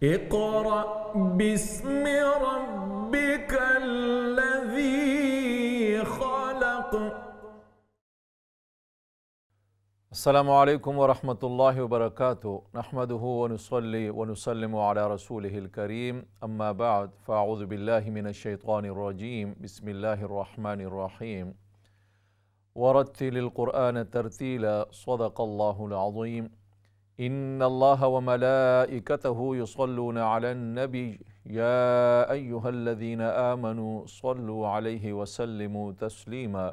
इक़रा बिस्मि रब्बिकल्लज़ी ख़लक़। अस्सलामु अलैकुम वरहमतुल्लाहि वबरकातुहू। नहमदुहु व नुसल्ली व नुसल्लिमु अला रसूलिहिल करीम। अम्मा बअद फ़अऊज़ु बिल्लाहि मिनश शैतानिर रजीम। बिस्मिल्लाहिर रहमानिर रहीम। वरत्तिलिल क़ुरआन तरतीला। सदक़ल्लाहुल अज़ीम। इन्नल्लाह व मलाइकतहु युसल्लूना अलन नबी या अय्युहल्लज़ीना आमनू सल्लु अलैहि व सल्लिमू तस्लीमा।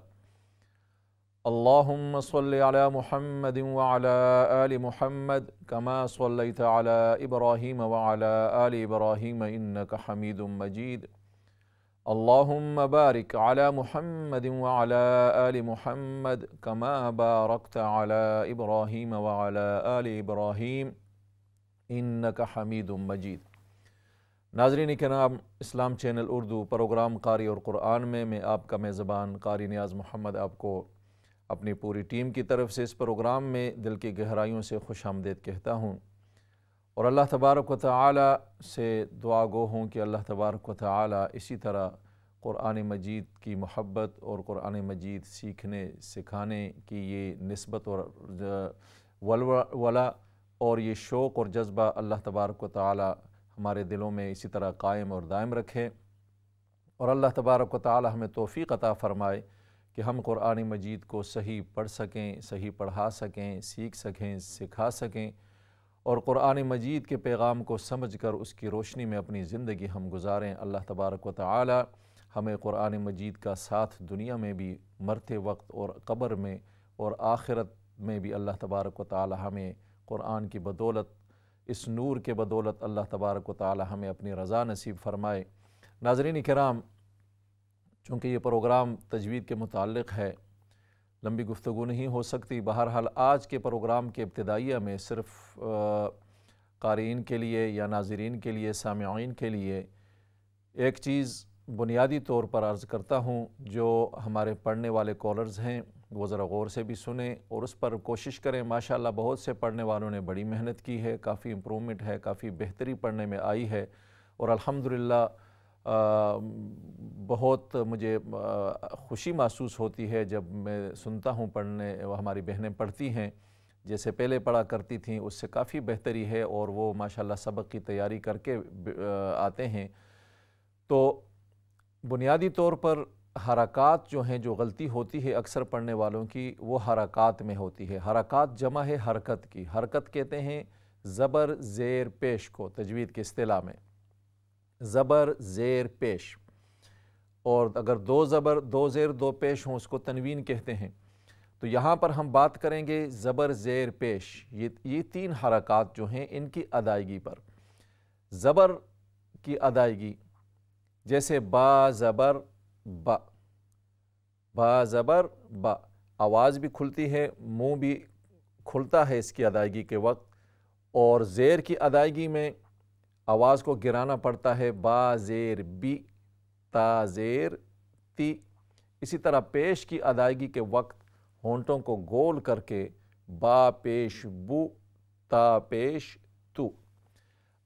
अल्लाहुम्मा सल्लि अला मुहम्मदिन व अला आलि मुहम्मद कमा सल्लैता अला इब्राहीम व अला आलि इब्राहीम इन्नका हमीदुम मजीद। अल्लाहुम्मा बारिक अला मुहम्मदिन व अला आलि मुहम्मद कमा बारकता अला इब्राहीम व अला आलि इब्राहीम इन्नका हमीदुम मजीद। नाज़रीन किराम, इस्लाम चैनल उर्दू प्रोग्राम क़ारी और क़ुरआन में मैं आपका मेज़बान क़ारी नियाज़ मोहम्मद आपको अपनी पूरी टीम की तरफ से इस प्रोग्राम में दिल की गहराइयों से खुश आमदीद कहता हूँ और अल्लाह तबारक व तआला से दुआ गो हूँ कि अल्लाह तबारक व तआला इसी तरह क़ुरआन मजीद की मोहब्बत और क़ुरआन मजीद सीखने सिखाने की ये निस्बत और वला और ये शौक़ और जज्बा अल्लाह तबारक व तआला हमारे दिलों में इसी तरह कायम और दायम रखे और अल्लाह तबारक व तआला हमें तौफ़ीक़ अता फ़रमाए कि हम क़ुरआन मजीद को सही पढ़ सकें, सही पढ़ा सकें, सीख सकें, सिखा सकें और क़ुरआन मजीद के पैगाम को समझकर उसकी रोशनी में अपनी ज़िंदगी हम गुजारें। अल्लाह तबारक व तआला हमें क़ुरआन मजीद का साथ दुनिया में भी मरते वक्त और क़ब्र में और आखिरत में भी अल्लाह तबारक व तआला हमें क़ुरआन की बदौलत, इस नूर के बदौलत अल्लाह तबारक व तआला हमें अपनी रज़ा नसीब फ़रमाए। नाज़रीन किराम, चूँकि ये प्रोग्राम तजवीद के मुताल्लिक़ है, लंबी गुफ्तगू नहीं हो सकती। बहरहाल आज के प्रोग्राम के इब्तिदाइया में सिर्फ़ क़ारीन के लिए या नाज़रीन के लिए, सामिईन के लिए एक चीज़ बुनियादी तौर पर अर्ज़ करता हूँ जो हमारे पढ़ने वाले कॉलर्स हैं वो ज़रा गौर से भी सुने और उस पर कोशिश करें। माशाअल्लाह बहुत से पढ़ने वालों ने बड़ी मेहनत की है, काफ़ी इम्प्रूवमेंट है, काफ़ी बेहतरी पढ़ने में आई है और अल्हम्दुलिल्लाह बहुत मुझे खुशी महसूस होती है जब मैं सुनता हूँ पढ़ने, हमारी बहनें पढ़ती हैं, जैसे पहले पढ़ा करती थीं उससे काफ़ी बेहतरी है और वो माशाल्लाह सबक की तैयारी करके आते हैं। तो बुनियादी तौर पर हरकात जो हैं, जो गलती होती है अक्सर पढ़ने वालों की, वो हरकात में होती है। हरकात जमा है हरकत की। हरकत कहते हैं ज़बर ज़ेर पेश को तजवीद के इस्तिलाह में, ज़बर ज़ेर पेश, और अगर दो ज़बर दो ज़ेर दो पेश हों उसको तनवीन कहते हैं। तो यहाँ पर हम बात करेंगे ज़बर ज़ेर पेश, ये तीन हरकात जो हैं इनकी अदायगी पर। ज़बर की अदायगी जैसे बा ज़बर बा, बा ज़बर बा, आवाज़ भी खुलती है, मुँह भी खुलता है इसकी अदायगी के वक्त, और ज़ेर की अदायगी में आवाज़ को गिराना पड़ता है, बा ज़ेर बी, ता ज़ेर ती। इसी तरह पेश की अदायगी के वक्त होंठों को गोल करके बा पेश बू, ता पेश तू।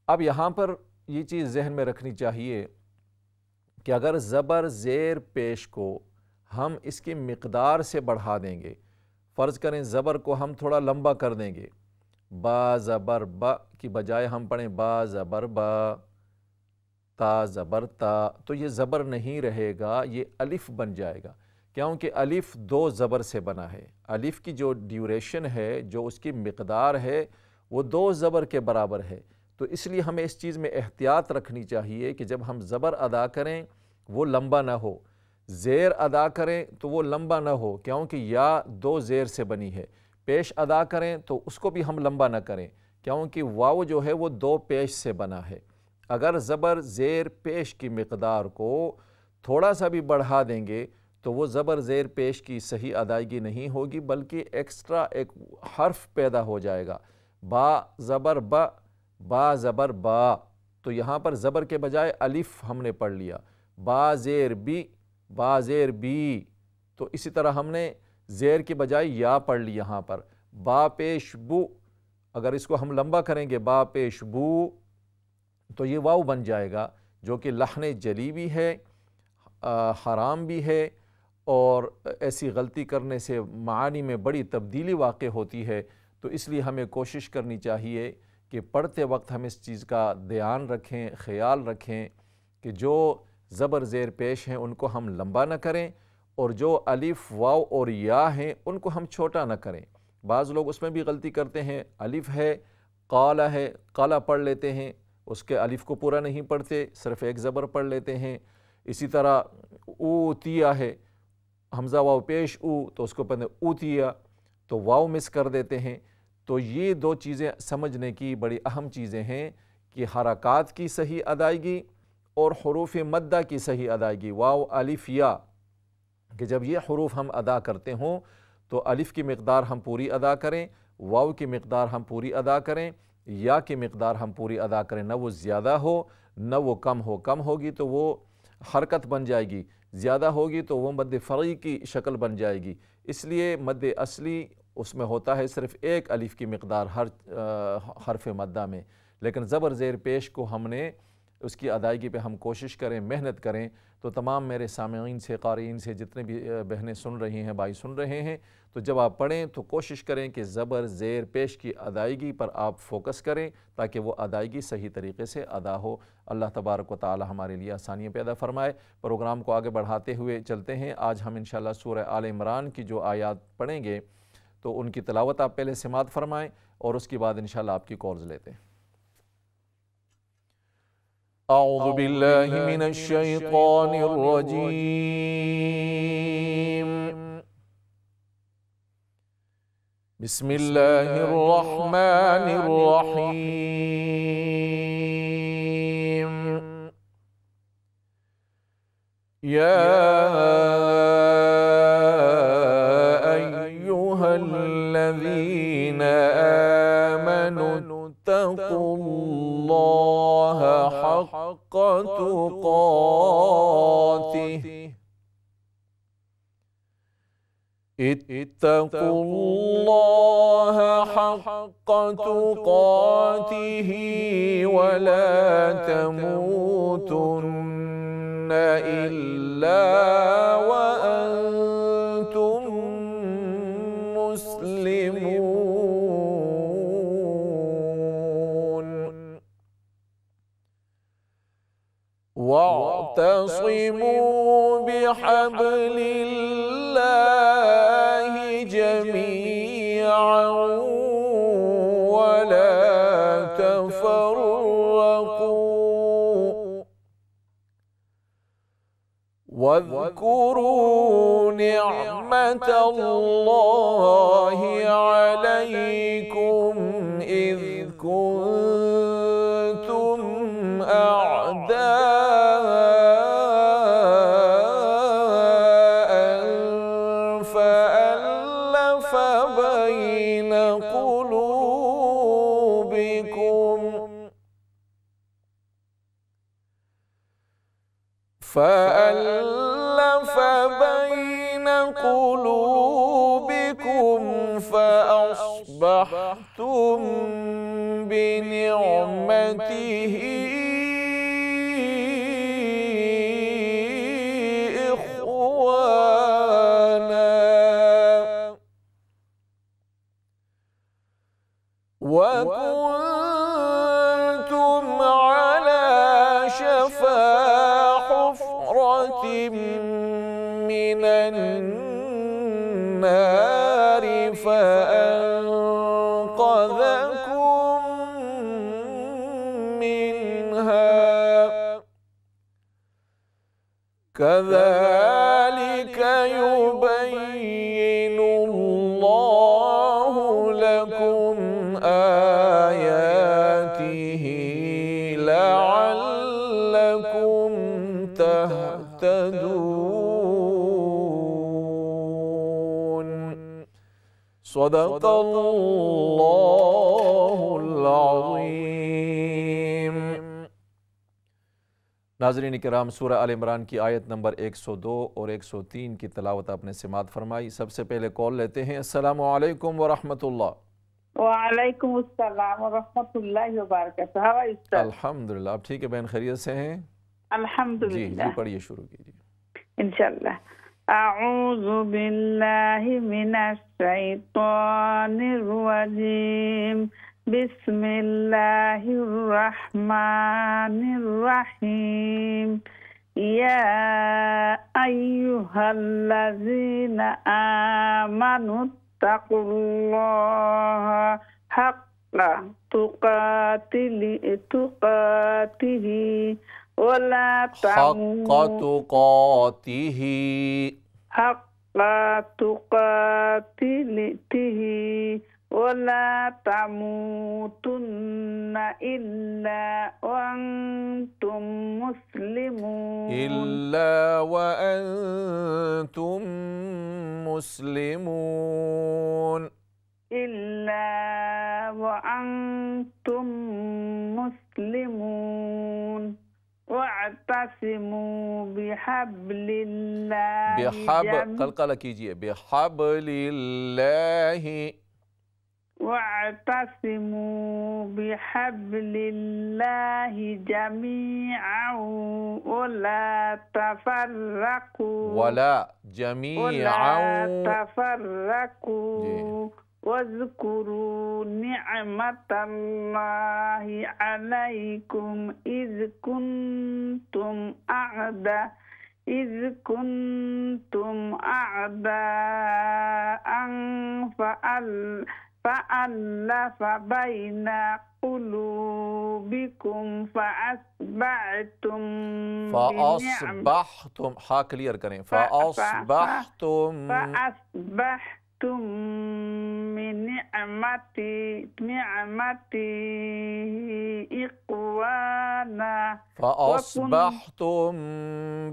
अब यहाँ पर ये चीज़ जहन में रखनी चाहिए कि अगर ज़बर ज़ेर पेश को हम इसकी मिक़दार से बढ़ा देंगे, फ़र्ज़ करें ज़बर को हम थोड़ा लंबा कर देंगे, बा ज़बर बा की बजाय हम पढ़ें बा ज़बर बा, ता ज़बर ता, तो ये ज़बर नहीं रहेगा, ये अलिफ़ बन जाएगा, क्योंकि अलिफ़ दो ज़बर से बना है। अलिफ़ की जो ड्यूरेशन है, जो उसकी मिक़दार है, वो दो ज़बर के बराबर है। तो इसलिए हमें इस चीज़ में एहतियात रखनी चाहिए कि जब हम ज़बर अदा करें वो लंबा ना हो, ज़ेर अदा करें तो वो लंबा ना हो, क्योंकि या दो ज़ेर से बनी है। पेश अदा करें तो उसको भी हम लंबा ना करें, क्योंकि वाव जो है वो दो पेश से बना है। अगर ज़बर ज़ेर पेश की मिक़दार को थोड़ा सा भी बढ़ा देंगे तो वो ज़बर ज़ेर पेश की सही अदायगी नहीं होगी, बल्कि एक्स्ट्रा एक हर्फ पैदा हो जाएगा। बा ज़बर बा, बा ज़बर बा, तो यहाँ पर ज़बर के बजाय अलिफ़ हमने पढ़ लिया। बा ज़ेर बी, बा ज़ेर बी, तो इसी तरह हमने ज़ेर के बजाय या पढ़ ली यहाँ पर। बा पेश बू, अगर इसको हम लंबा करेंगे बा पेश बू, तो ये वाव बन जाएगा, जो कि लहन जली भी है, हराम भी है, और ऐसी गलती करने से मानी में बड़ी तब्दीली वाक़ होती है। तो इसलिए हमें कोशिश करनी चाहिए कि पढ़ते वक्त हम इस चीज़ का ध्यान रखें, ख़याल रखें कि जो ज़बर ज़ेर पेश हैं उनको हम लंबा न करें, और जो अलिफ़ वाव और या हैं उनको हम छोटा न करें। बाज़ लोग उसमें भी गलती करते हैं, अलिफ़ है, काला है, काला पढ़ लेते हैं, उसके अलिफ़ को पूरा नहीं पढ़ते, सिर्फ़ एक ज़बर पढ़ लेते हैं। इसी तरह ऊतिया है, हमज़ा वाव पेश ऊ, तो उसको पढ़ते ऊतिया, तो वाव मिस कर देते हैं। तो ये दो चीज़ें समझने की बड़ी अहम चीज़ें हैं कि हरकात की सही अदायगी और हुरूफ़ मद्दा की सही अदायगी। वाव अलिफ़ या, कि जब ये हुरूफ़ हम अदा करते हों तो अलिफ़ की मिक़दार हम पूरी अदा करें, वाव की मिक़दार हम पूरी अदा करें, या की मिक़दार हम पूरी अदा करें, न वो ज़्यादा हो न वो कम हो। कम होगी तो वो हरकत बन जाएगी, ज़्यादा होगी तो वो मद्द फ़रई की शक्ल बन जाएगी। इसलिए मद्द असली उसमें होता है सिर्फ़ एक अलिफ़ की मिक़दार हर हरफ़ मद्दा में, लेकिन ज़बर ज़ेर पेश को हमने उसकी अदायगी पे हम कोशिश करें, मेहनत करें। तो तमाम मेरे सामईन से, क़ारीन से, जितने भी बहनें सुन रही हैं, भाई सुन रहे हैं, तो जब आप पढ़ें तो कोशिश करें कि ज़बर ज़ेर पेश की अदायगी पर आप फ़ोकस करें, ताकि वो अदायगी सही तरीके से अदा हो। अल्लाह तबारक व तआला हमारे लिए आसानियाँ पैदा फ़रमाए। प्रोग्राम को आगे बढ़ाते हुए चलते हैं। आज हम इंशाअल्लाह सूरह आल इमरान की जो आयात पढ़ेंगे तो उनकी तिलावत आप पहले समाअत फ़रमाएँ, और उसके बाद इंशाअल्लाह आपकी कॉल्स लेते हैं। अऊज़ु बिल्लाहि मिनश शैतानिर रजीम। बिस्मिल्लाहिर रहमानिर रहीम। या अय्युहल्लज़ीना आमनू इत्तक़ुल्लाहा हक़्क़ तुक़ातिह इत्तक़ुल्लाहा हक़्क़ तुक़ातिही वला तमूतुन्न इल्ला व अंतुम मुस्लिमून। वाअतसिमू बिहब्लिल्लाहि जमीअन वला तफर्रक़ू वज़्कुरू निअमतल्लाहि अलैकुम इज़ कुंतुम अअदाअन फ़अल्लफ़ बैन क़ुलूबिकुम फ़अस्बहतुम बिनिअमतिही इख़्वाना वकुंतुम अला शफ़ा हुफ़रतिम मिनन नारि फ़अन्क़ज़कुम मिन्हा कज़ालिक युबय्यिनुल्लाहु लकुम आयातिही लअल्लकुम तहतदून। सदक़ल्लाहुल अज़ीम। नाज़रीन किराम, सूरह आल इमरान की आयत नंबर 102 और 103 की तिलावत आपने समाअत फरमाई। सबसे पहले कॉल लेते हैं। अस्सलामु अलैकुम व रहमतुल्लाह। वालेकुम अस्सलाम व रहमतुल्लाहि व बरकातहू। How are you sir? अल्हम्दुलिल्लाह। आप ठीक है बहन, खैरियत से हैं? जी अल्हम्दुलिल्लाह। पढ़िए, शुरू कीजिए। इंशाअल्लाह। अऊज़ु बिल्लाहि मिनश शैतानिर रजीम। बिस्मिल्लाहिर रहमानिर रहीम। या अय्युहल्लज़ीना आमनु तक़ुल्लाहा हक़्क़ा तुक़ातिही वला हक़्क़ा तुक़ातिही, हक़्क़ा तुक़ातिही वला तमूतुन्ना इल्ला व अंतुम मुस्लिमून। इल्ला व अंतुम मुस्लिमून। इल्ला व अंतुम मुस्लिमून। वअतसिमू बिहब्लिल्लाहि कलकला कीजिए, बिहब्लिल्लाहि। वअतसिमू बिहब्लिल्लाहि जमीअन वला तफर्रकू। वला जमीअन। वज़्कुरू निअमतल्लाहि अलैकुम इज़ कुन्तुम अअदाअन फअल्लफ़ बैना क़ुलूबिकुम फ़अस्बहतुम हाँ क्लियर करें, फ़अस्बहतुम निअमती इख़वाना। फ़अस्बहतुम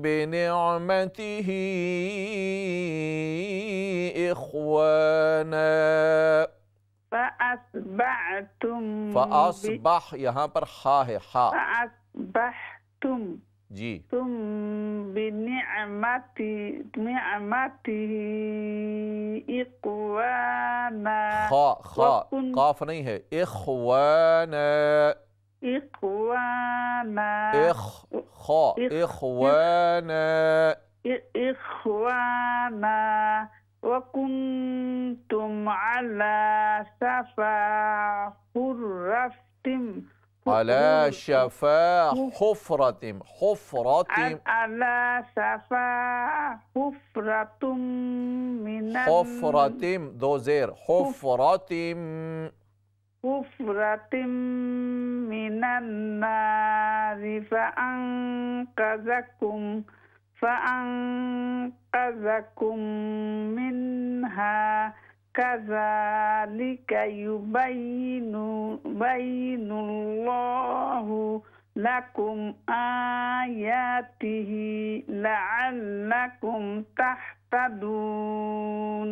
बिनिअमतिही इख़वाना। फ़अस्बह यहाँ पर हा है, हा। फ़अस्बहतुम जी तुम बिनिअमतिही इख़वाना। काफ नहीं है, इख़वाना। इख़वाना वकुन्तुम अला शफ़ा हुफ़रतिम दो ज़ेर, हुफ़रतिम मिनन्नारि फ़अन्क़ज़कुम मिन्हा कज़ालिका युबय्यिनुल्लाहु लकुम आयातिही लअल्लकुम तहतदून।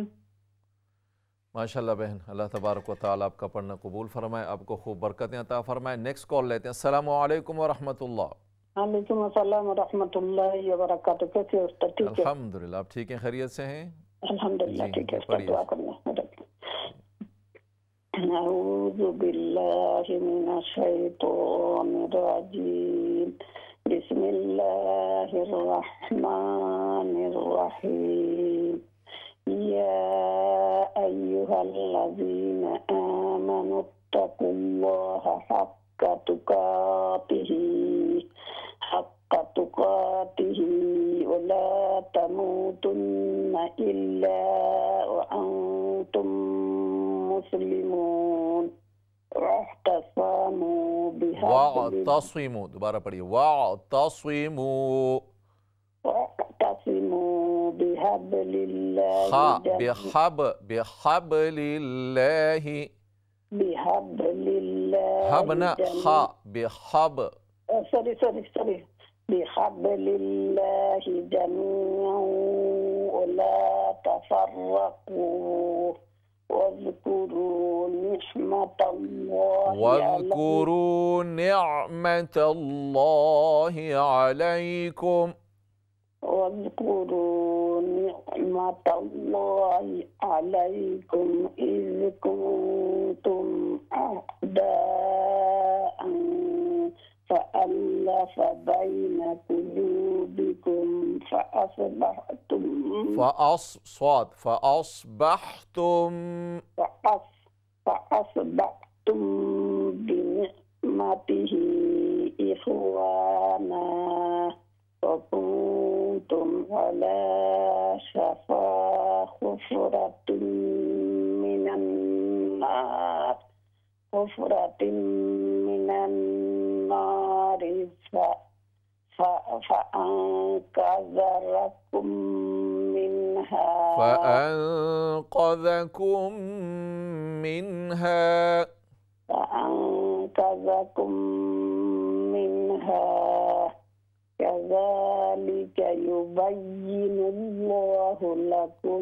माशाल्लाह बहन, अल्लाह तबारक व तआला आपका पढ़ना कबूल फरमाए, आपको खूब बरकतें अता फरमाए। नेक्स्ट कॉल लेते हैं। अस्सलामु अलैकुम व रहमतुल्लाह। वालेकुम अस्सलाम व रहमतुल्लाहि व बरकातहू। कैसे हो उस्ताद? ठीक है अल्हम्दुलिल्लाह। आप ठीक हैं, खैरियत से हैं? अल्हम्दुलिल्लाह ठीक है उस्ताद, पढ़िए। दुआ करना। अऊज़ु बिल्लाहि मिनश शैतानिर रजीम। बिस्मिल्लाहिर रहमानिर रहीम। या अय्युहल्लज़ीना आमनु तक़ुल्लाहा हक़्क़ा तुक़ातिही वला तमूतुन्ना इल्ला व अंतुम मुस्लिमून। वाअतसिमू, दोबारा पढ़िए, वाअतसिमू बिहब्लिल्लाहि हबना हा बिहब बिहब्लिल्लाहि जमीअन वला तफर्रकू वज़्कुरू निअमतल्लाहि अलैकुम واذكروا نعمة الله عليكم إذ كنتم أعداء فألف بين قلوبكم فأصبحتم فأصبحتم بنعمته إخوانا وكنتم على شفا حفرة من النار فأنقذكم منها كذلك يبين الله لكم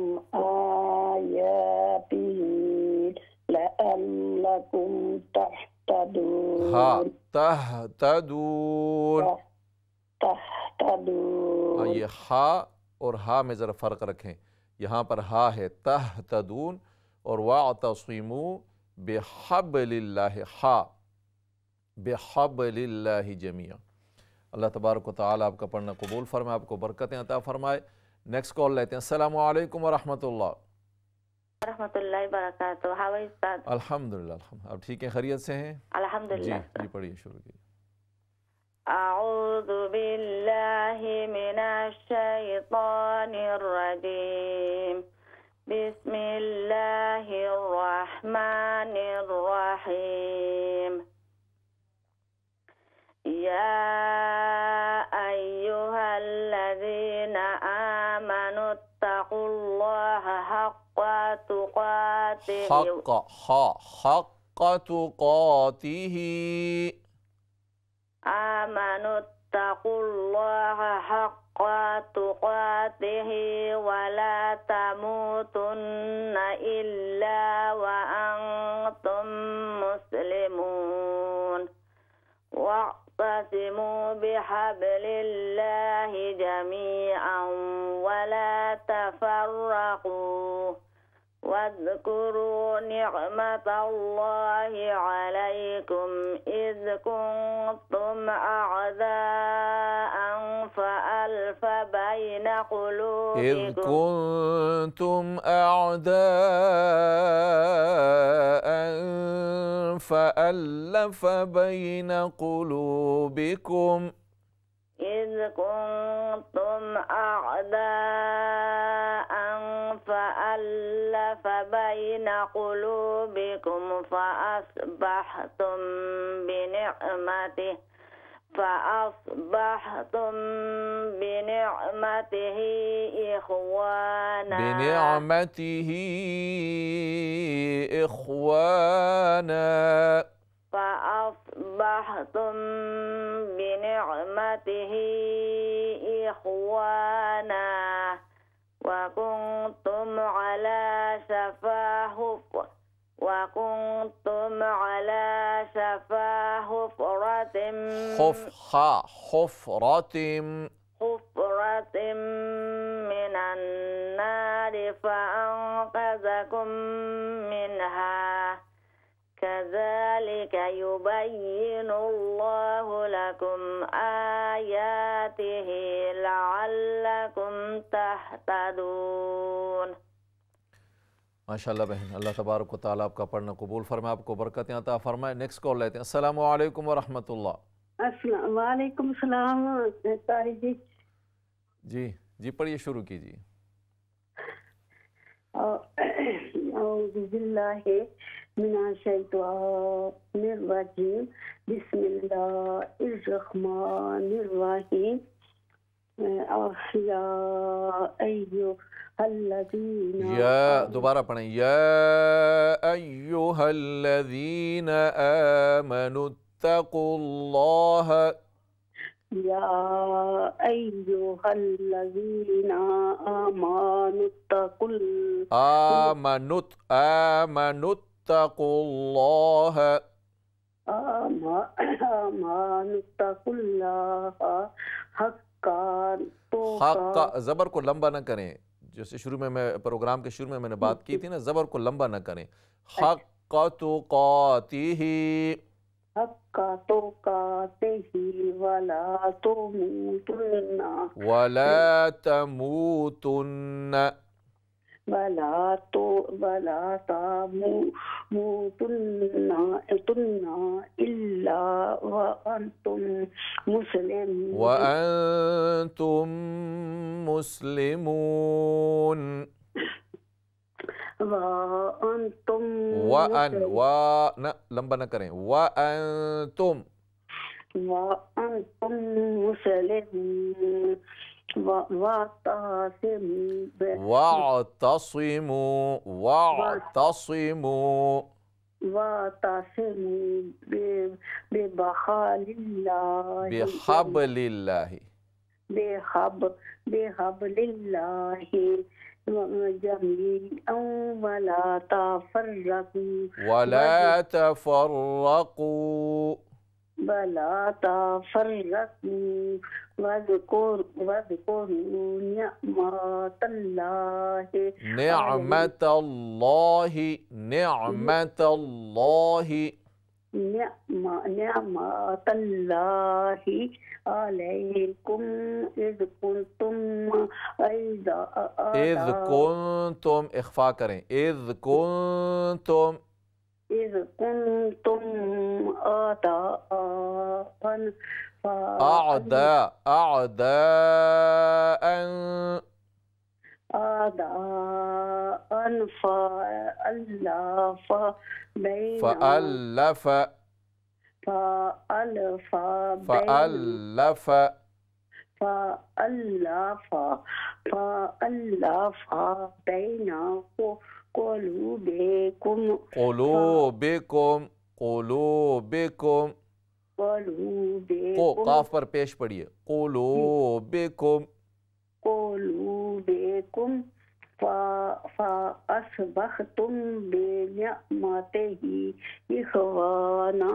آياته لعلكم تهتدون تهتدون ये हा और हा में ज़रा फ़र्क रखें। यहाँ पर हा है तहतदून और वाअतसिमू बिहब्लिल्लाहि, हा बिहब्लिल्लाहि जमीअ। अल्लाह तबारक व तआला आपका पढ़ना कबूल फरमाए, आपको बरकतें अता फरमाए। नेक्स्ट कॉल लेते हैं। अस्सलामु अलैकुम व रहमतुल्लाह। रहमतुल्लाहि व बरकातहू। हाउ आर यू उस्ताद? अल्हम्दुलिल्लाह, आप ठीक हैं, खैरियत से हैं? अल्हम्दुलिल्लाह। जी पढ़िए, शुरू कीजिए। अऊज़ु बिल्लाहि मिनश शैतानिर रजीम। बिस्मिल्लाहिर रहमानिर रहीम। या अय्युहल्लज़ीना आमनुत्तक़ुल्लाहा हक़्क़ा तुक़ातिही आमनुत्तक़ुल्लाहा हक़्क़ा तुक़ातिही वला तमूतुन्ना इल्ला व अंतुम मुस्लिमून वअतसिमू बिहब्लिल्लाहि जमीअन वला तफर्रक़ू वाज़कुरू निअमतल्लाहि अलैकुम इज़ कुंतुम अअदाअन फअल्फ़ बैन क़ुलूबिकुम إذ كنتم أعداء فألف بين قلوبكم فأصبحتم بنعمته إخوانا فأصبحتم بنعمته إخوانا وكنتم على شفا حفرة من النار فأنقذكم منها كذلك يبين الله لكم آياته لعلكم تهتدون। माशाअल्लाह बहन, अल्लाह तबारक व तआला आपका पढ़ना कबूल फरमाए, आपको बरकतें अता फरमाए। नेक्स्ट कॉल लेते हैं। अस्सलामु अलैकुम व रहमतुल्लाह। वालेकुम सलाम तारी जी। जी पढ़िए, शुरू कीजिए। औज़ु बिल्लाहि मिनश शैतानिर रजीम। बिस्मिल्लाहिर रहमानिर रहीम। या अय्युहल्लज़ीना, दोबारा पढ़ें। या अय्युहल्लज़ीना आमनुत्तक़ुल्लाह। या अय्युहल्लज़ीना आमनुत्तक़ुल्लाह हक्का, ज़बर को लंबा न करें। जैसे शुरू में मैं प्रोग्राम के शुरू में मैंने बात की थी ना, ज़बर को लंबा न करें। हक्का तुकातिही, हक्का तुकातिही वला तमूतुन्ना, वला तमूतुन्न, वला तमूतुन्ना इल्ला व अंतुम मुस्लिमून, वअंतुम मुस्लिमून। वअंतुम न लंबा न करें। वअंतुम मुस्लिमून बिहब्लिल्लाहि, बिहब्लिल्लाहि जमीअन वला तफर्रकू, वला तफर्रकू, वज़कुरू निअमतल्लाहि, निअमतल्लाहि अलैकुम इज़ कुंतुम इख्फा करें, इज़ कुंतुम अअदाअन फअल्लफ़ बैन क़ुलूबिकुम, को काफ पर पेश पढ़िए, क़ुलूबिकुम, फ़अस्बहतुम बिनिअमतिही इख़वाना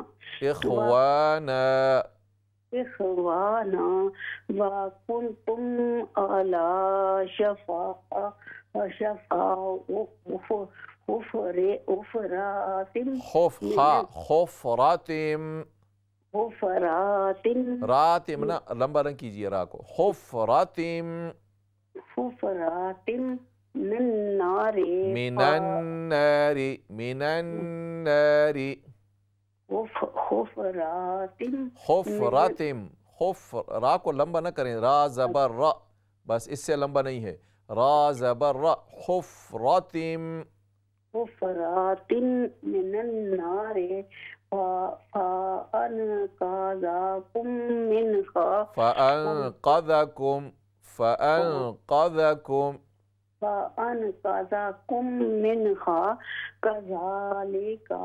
व कुन्तुम अला शफ़ा रातिम ना लंबा रंग कीजिए रा को, हुफ़रातिम मिनन्नारी हुफ़रातिम, रा को लंबा न करें, रा ज़बर रा, बस इससे लंबा नहीं है, रा ज़बर रा, हुफ़रातिम मिनन्नारी फ़अनक़ज़कुम मिन्हा कज़ालिका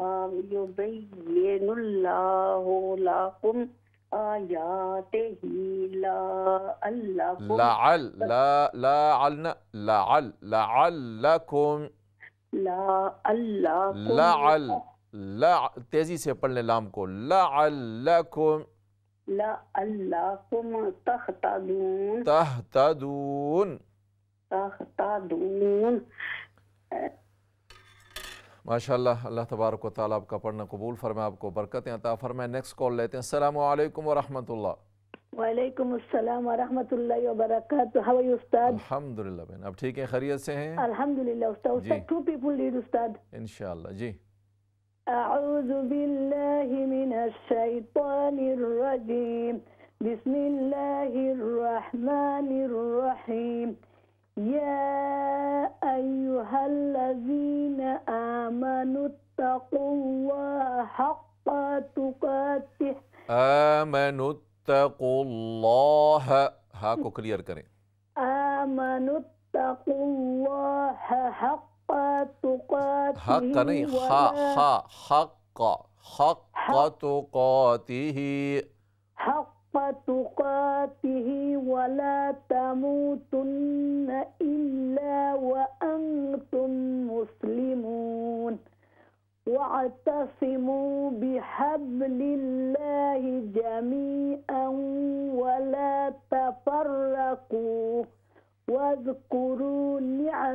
युबय्यिनुल्लाहु लकुम आयातिही तेजी से पढ़ ले लाम को, लअल्लकुम तहतदून। माशाअल्लाह, अल्लाह तबारक व तआला आपका पढ़ना कबूल फरमाए, आपको बरकतें अता फरमाए। नेक्स्ट कॉल लेते हैं। अस्सलामु अलैकुम व रहमतुल्लाह। वालेकुम अस्सलाम व रहमतुल्लाहि व बरकातहू। हाउ आर यू उस्ताद? अल्हम्दुलिल्लाह बहन, अब ठीक है, खैरियत से हैं? अल्हम्दुलिल्लाह उस्ताद। टू पीपल लीड उस्ताद इंशाअल्लाह जी। अऊज़ु बिल्लाहि मिनश शैतानिर रजीम, बिस्मिल्लाहिर रहमानिर रहीम। या अय्युहल्लज़ीना आमनुत्तक़ुल्लाहा हक़्क़ तुक़ातिह, आमनुत्तक़ुल्लाह, हा को क्लियर करें, आमनुत्तक़ुल्लाहा हक़्क़ तुक़ातिह, हक़ नहीं, हा हा, हक़्क़, हक़्क़ तुक़ातिही, हक़्क़ तुक़ातिही वला तमूतुन्न इल्ला व अंतुम मुस्लिमून, वअतसिमू बिहब्लिल्लाहि जमीअन वला तफर्रक़ू,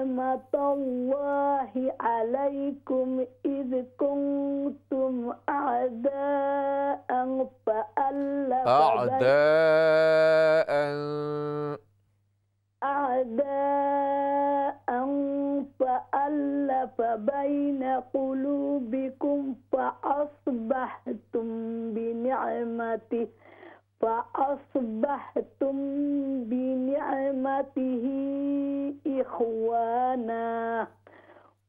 निअमतल्लाहि अलैकुम इज़ कुंतुम अअदाअन فألف بين قلوبكم فأصبحتم بنعمته إخوانا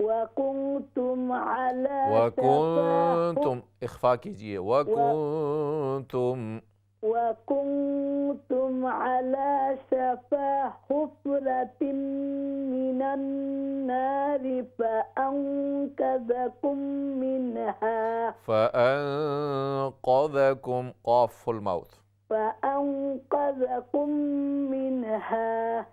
وكنتم على वकुंतुम इख्फा कीजिए وكنتم على شفا حفرة من النار فأنقذكم منها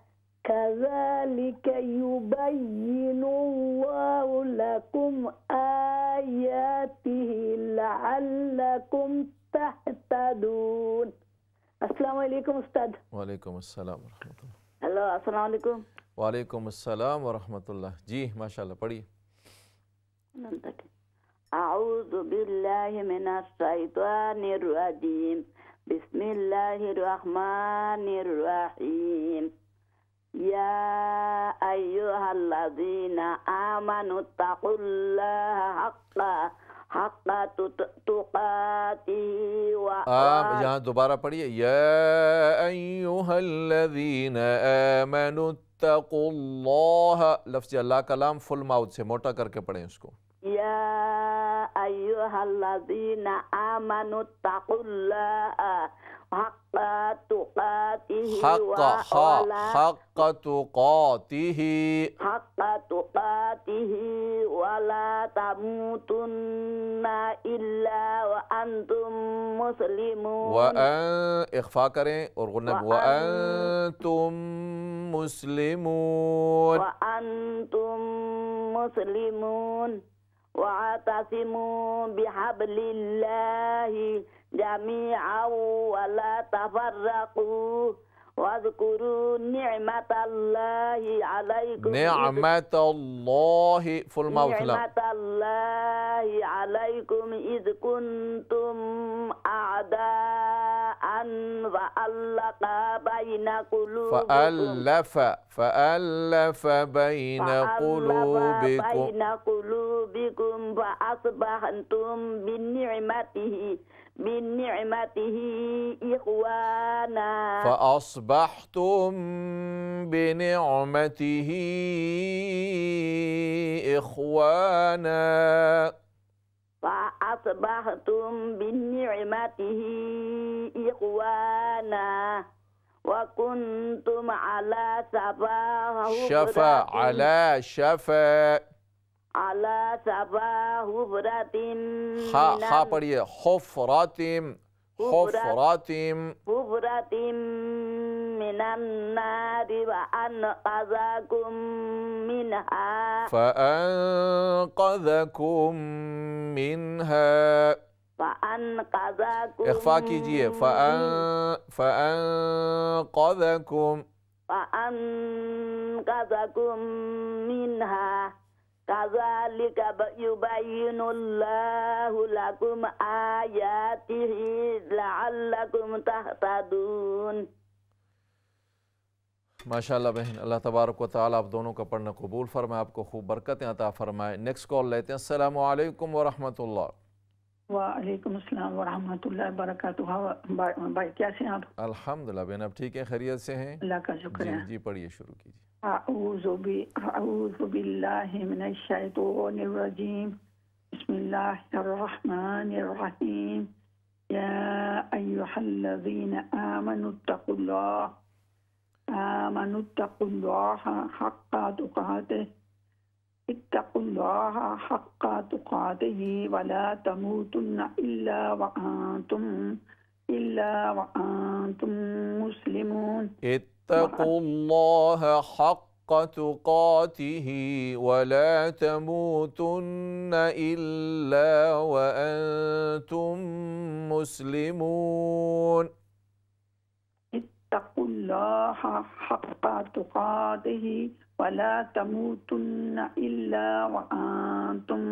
كذلك يبين الله لكم آياته لعلكم तहतदून। अस्सलाम वालेकुम उस्ताद। वालेकुम अस्सलाम व रहमतुल्लाह। हेलो अस्सलाम वालेकुम। वालेकुम अस्सलाम व रहमतुल्लाह। जी माशाल्लाह पढ़िए। अऊज़ु बिल्लाहि मिनश शैतानिर रजीम बिस्मिल्लाहिर रहमानिर रहीम या अय्युहल्लज़ीना आमनु तक़ुल्लाहा हक़्क़ा तुक़ातिही व यहाँ दोबारा पढ़िए या अय्युहल्लज़ीना आमनुत्तक़ुल्लाह। लफ्ज़ अल्लाह का लाम फुल माउथ से मोटा करके पढ़ें उसको। या अय्युहल्लज़ीना आमनुत्तक़ुल्लाहा हक़्क़ा तुक़ातिही वला तमूतुन्ना इल्ला व अंतुम मुस्लिमून। इख्फा करें और गुन्ना वअंतुम मुस्लिमून वअतसिमू बिहब्लिल्लाहि जमीअन वला तफर्रकू वज़कुरू निअमतल्लाहि अलैकुम फुल माउथ निअमतल्लाहि अलैकुम इज़ कुंतुम अअदाअन वअल्लफ़ा बैन क़ुलूबिकुम फ़अस्बहतुम बिनिअमतिही इख़वाना वकुंतुम अला शफा हुफ़रातिम पढ़िए हुफ़रातिम मिनन नारि व अनक़ज़कुम मिनहा इख्फा कीजिए फ़अनक़ज़कुम मिनहा कज़ालिका युबय्यिनुल्लाहु लकुम आयातिही लअल्लकुम तहतदून। माशाल्लाह बहन, अल्लाह तबारक व तआला आप दोनों का पढ़ना कबूल फरमाए, आपको खूब बरकतें अता फरमाए। नेक्स्ट कॉल लेते हैं। अस्सलामु अलैकुम व रहमतुल्लाह। वालेकुम अस्सलाम व रहमतुल्लाहि व बरकातुहू। भाई कैसे हैं आप? अल्हम्दुलिल्लाह बहन, आप ठीक हैं, खैरियत से हैं? अल्लाह का शुक्र है। जी पढ़िए, शुरू कीजिए। अऊज़ु बिल्लाहि मिनश शैतानिर रजीम बिस्मिल्लाहिर रहमानिर रहीम या अय्युहल्लज़ीना आमनुत्तक़ुल्लाहा हक़्क़ा तुक़ातिही वला तमूतुन्ना इल्ला व अंतुम मुस्लिमून। इत्तक़ुल्लाह हक़्क़ तुक़ातिही वला तमूतुन्ना इल्ला व अंतुम मुस्लिमून। इत्तक़ुल्लाह हक़्क़ तुक़ातिही वला तमूतुन्ना इल्ला वअंतुम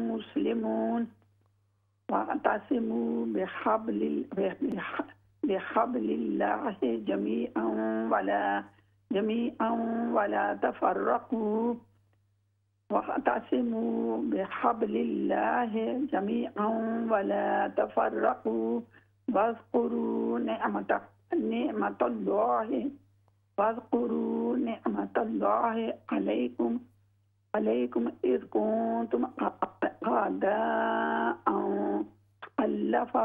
मुस्लिमून वअतसिमू बिहब्लिल्लाहि जमीअन वला तफर्रकू वअतसिमू बिहब्लिल्लाहि जमीअन वला तफर्रकू वज़कुरू निअमतल्लाहि अलैकुम इज़ कुंतुम अअदाअन फअल्लफ़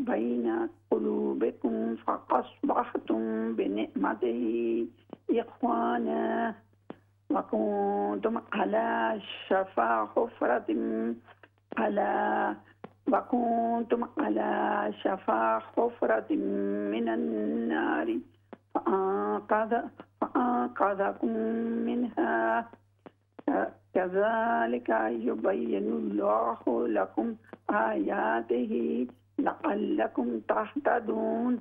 बैन क़ुलूबिकुम फ़अस्बहतुम बिनिअमतिही इख़वाना वकुंतुम अला शफ़ा हुफ़रतिन मिनन नारि फ़अंक़ज़कुम मिनहा कज़ालिका युबय्यिनुल्लाहु लकुम आयातिही लअल्लकुम तहतदून।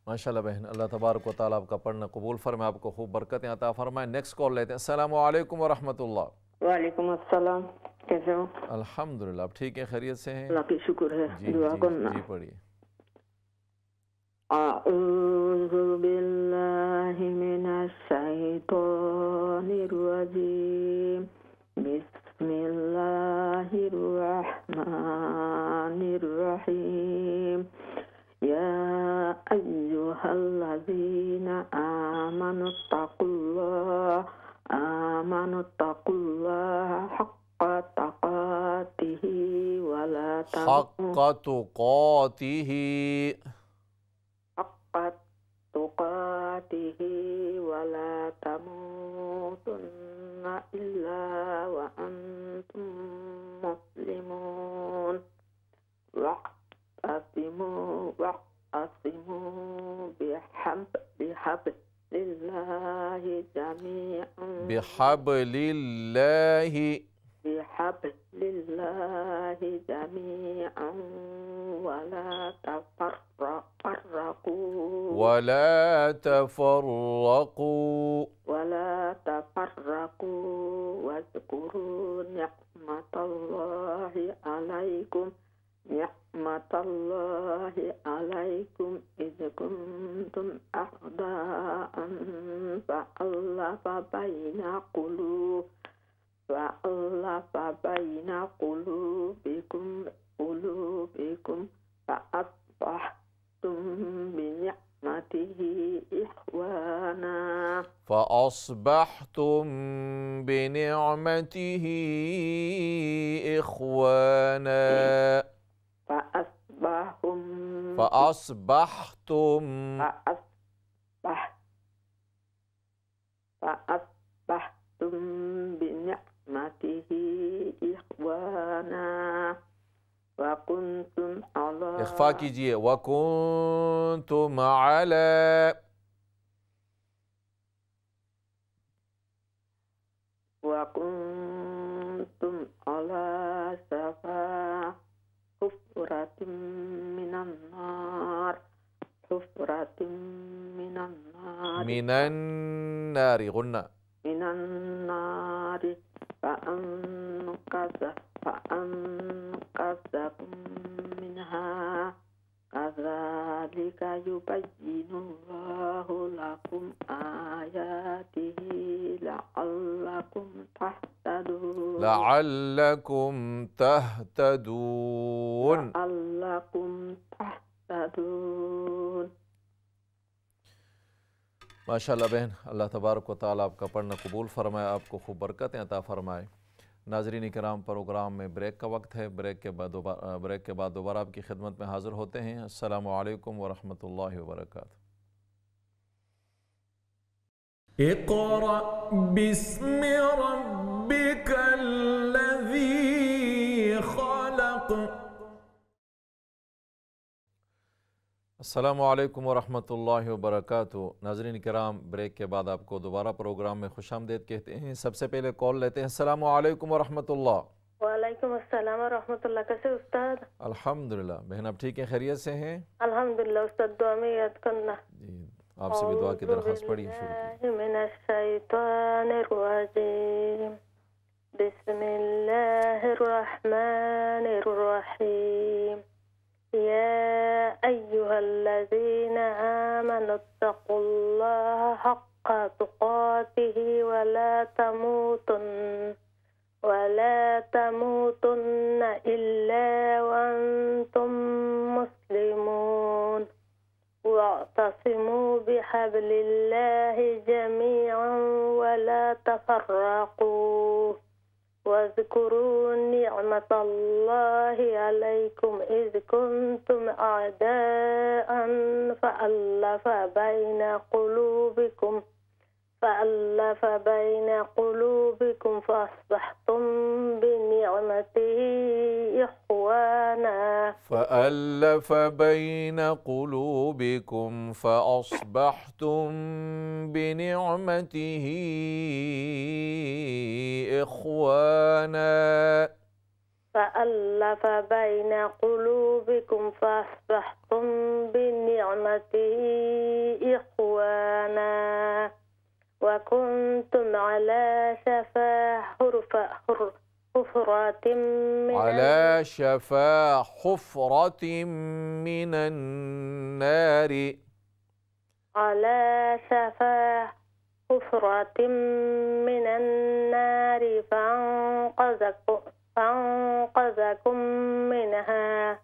माशाल्लाह बहन, अल्लाह तबारक व तआला आपका पढ़ना कबूल फरमाए, आपको खूब बरकतें अता फरमाए। नेक्स्ट कॉल लेते हैं। अस्सलामु अलैकुम व रहमतुल्लाह। वालेकुम अस्सलाम, कैसे हो? अल्हम्दुलिल्लाह, आप ठीक हैं, खैरियत से हैं? अल्लाह की शुक्र है। दुआ करना। जी पढ़िए। अऊज़ु बिल्लाहि मिनश शैतानिर रजीम। बिस्मिल्लाहिर रहमानिर रहीम। या अय्युहल्लज़ीना आमनुत्तकुल्लाह हक़्क़ तुक़ातिही वला तमूतुन्ना इल्ला व अंतुम मुस्लिमून वअतसिमू बिहब्लिल्लाहि जमीअन वला तफर्रकू वज़कुरू निअमतल्लाहि अलैकुम इज़ कुंतुम अअदाअन फ़अल्लफ़ बैन क़ुलूबिकुम फ़अस्बहतुम बिनिअमतिही इख़वाना فأصبحتم بنعمته إخوانا وكنتم على इख्फा कीजिए वकुंतुम अला शफ़ा हुफ़्रतिन मिनन नार गुन्ना फ़अन्क़ज़कुम मिनहा कज़ालिका युबय्यिनुल्लाहु लकुम आयातिही लअल्लकुम तहतदून। माशाअल्लाह बहन, अल्लाह तबारक व तआला आपका पढ़ना कबूल फरमाए, आपको खूब बरकतें अता फरमाए। नाज़रीन किराम, प्रोग्राम में ब्रेक का वक्त है। ब्रेक के बाद दोबारा आपकी खिदमत में हाज़िर होते हैं। अस्सलामु अलैकुम व रहमतुल्लाहि व बरकातुहू। इक़रा बिस्मि रब्बिकल्लज़ी ख़लक़। अस्सलामु अलैकुम वरहमतुल्लाहि वबरकातुहू। नाज़रीन किराम, ब्रेक के बाद आपको दोबारा प्रोग्राम में खुशामदीद कहते हैं। सबसे पहले कॉल लेते हैं। अस्सलामु अलैकुम वरहमतुल्लाह। वालेकुम अस्सलाम व रहमतुल्लाह। कैसे उस्ताद? अल्हम्दुलिल्लाह। बहन आप ठीक हैं, खैरियत से हैं? अल्हम्दुलिल्लाह उस्ताद, दुआ में याद करना। जी, आपसे भी दुआ की दरख्वास्त पड़ी, शुरू कीजिए। मिनश्शैतानिर्रजीम। बिस्मिल्लाहिर्रहमानिर्रहीम। या अय्युहल्लज़ीना आमनुत्तक़ुल्लाहा हक़्क़ तुक़ातिही वला तमूतुन्न इल्ला वअंतुम मुस्लिमून। वाअतसिमू बिहब्लिल्लाहि जमीअन वला तफर्रक़ू। वज़्कुरू निअमतल्लाहि अलैकुम इज़ कुंतुम अअदाअन فألف بين قلوبكم فأصبحتم بنعمته إخوانا فألف بين قلوبكم فأصبحتم بنعمته إخوانا فألف بين قلوبكم فأصبحتم بنعمته إخوانا وكنتم على شفا حفرة من النار فأنقذكم منها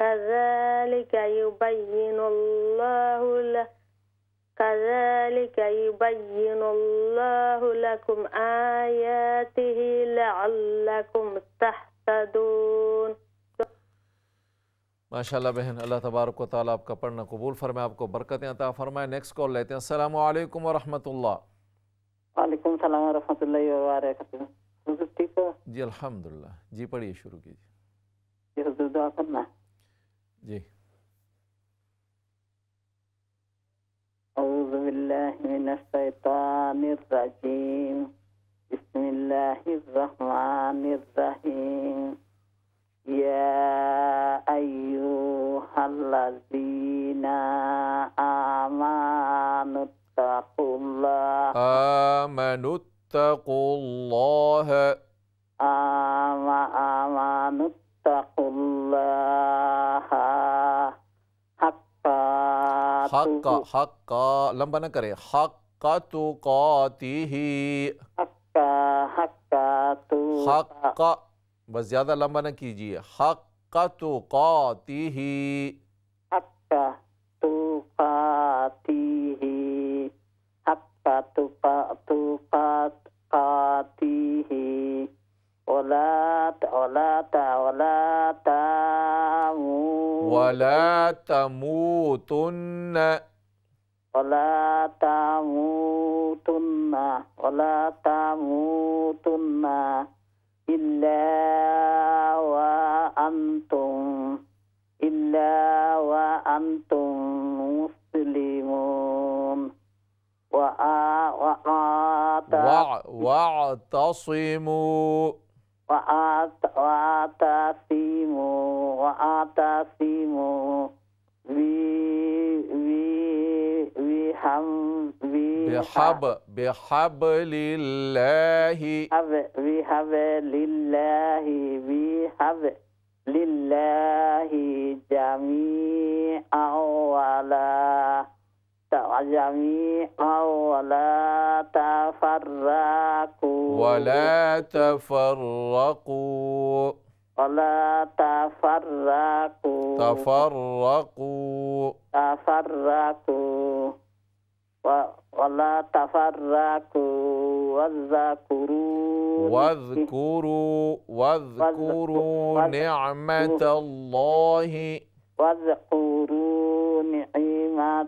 كذلك يبين الله لكم آياته لعلكم تهتدون। माशाल्लाह बहन, अल्लाह तबारक व तआला आपका पढ़ना कबूल फरमाए, आपको बरकतें अता फरमाए। नेक्स्ट कॉल लेते हैं। अस्सलामु अलैकुम व रहमतुल्लाह। वालेकुम सलाम व रहमतुल्लाहि व बरकातुहू। हुजूर ठीक हो? जी अल्हम्दुलिल्लाह। जी पढ़िए, शुरू कीजिए। ये हुजूर दुआ करना। जी। औज़ु बिल्लाहि मिनश शैतानिर रजीम। बिस्मिल्लाहिर रहमानिर रहीम। या अय्युहल्लज़ीना आमानुत्तक़ुल्लाहा हक्का लंबा न करे, हक्का तुक़ातिही। हक्का बस ज्यादा लंबा न कीजिए। हक्का तुक़ातिही। हक्का तुक़ातिही। हक्का तुक़ातिही। वला तमूतुन्न इल्ला व अंतुम मुस्लिमून। वातसिमू बिहब्लिल्लाहि जमीअन वला तफर्रक़ू। واذكروا نعمة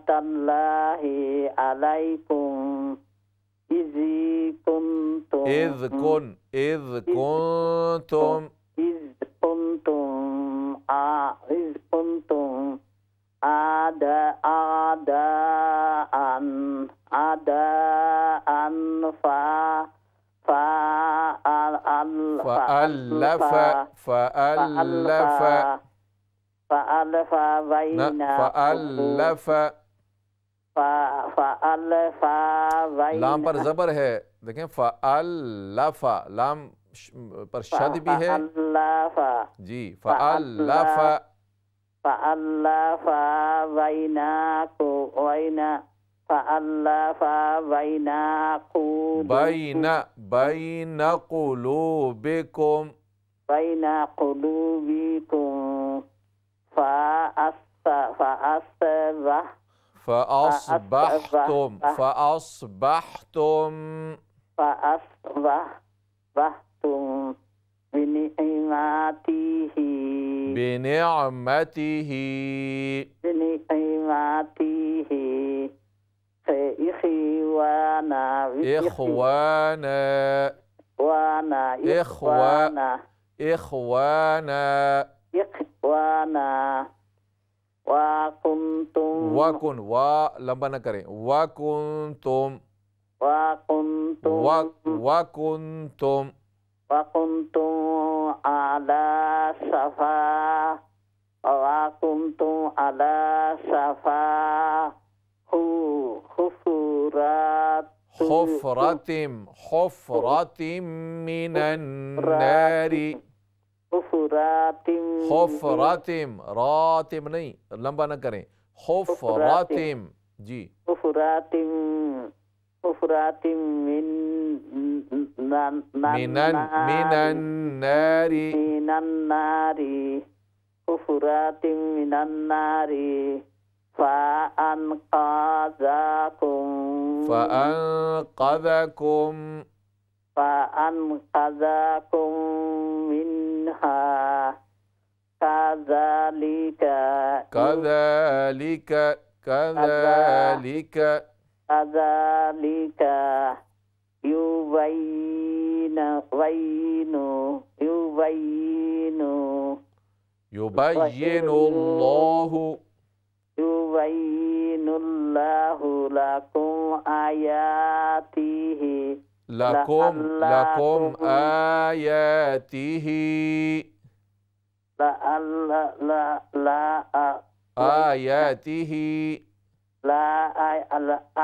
الله عليكم إذ كنتم أعداء फ़अल्लफ़ फ़अल्लफ़ फ़अल्लफ़ न बैना फ़अल्लफ़ फ़अल्लफ़ लाम पर बैना ज़बर है, देखें फ़अल्लफ़ लाम पर शद भी है फ़अल्लफ़ जी। फ़अल्लफ़ फ़अल्लफ़ बैन बैन क़ुलूबिकुम बैन क़ुलूबिकुम फ़अस्बहतुम फ़अस्बहतुम फ़अस्बहतुम बिनिअमतिही बिनिअमतिही इख़वाना इख़वाना इख़वाना इख़वाना इख़वाना वकुन्तुम वकुन वा लंबा न करें वकुन्तुम वकुन्तुम अला सफा हुफ़रतिम हुफ़रतिम मिनन नारी हुफ़रतिम रातिम नहीं लंबा न करें हुफ़रतिम जी मिनन नारी फ़अन्क़ज़कुम मिन्हा कज़ालिक कज़ालिक युबय्यिनुल्लाहु लकुम आयातिही लकुम आयातिही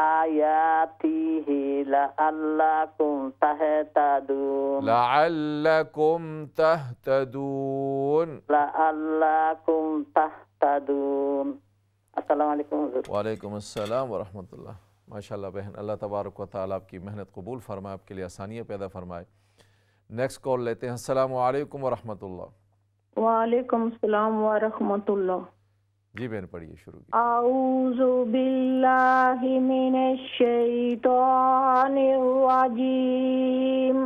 आयातिही लअल्लकुम तहतदून अस्सलाम वालेकुम हुज़ूर। वालेकुम अस्सलाम व रहमतुल्लाह। माशाअल्लाह बहन, अल्लाह तबारक व तआला आपकी मेहनत कबूल फरमाए, आपके लिए आसानियाँ पैदा फरमाए। नेक्स्ट कॉल लेते हैं। अस्सलाम वालेकुम व रहमतुल्लाह। वालेकुम सलाम व रहमतुल्लाह। जी बहन पढ़िए, शुरू कीजिए। आऊज़ु बिल्लाहि मिनश शैतानिर रजीम।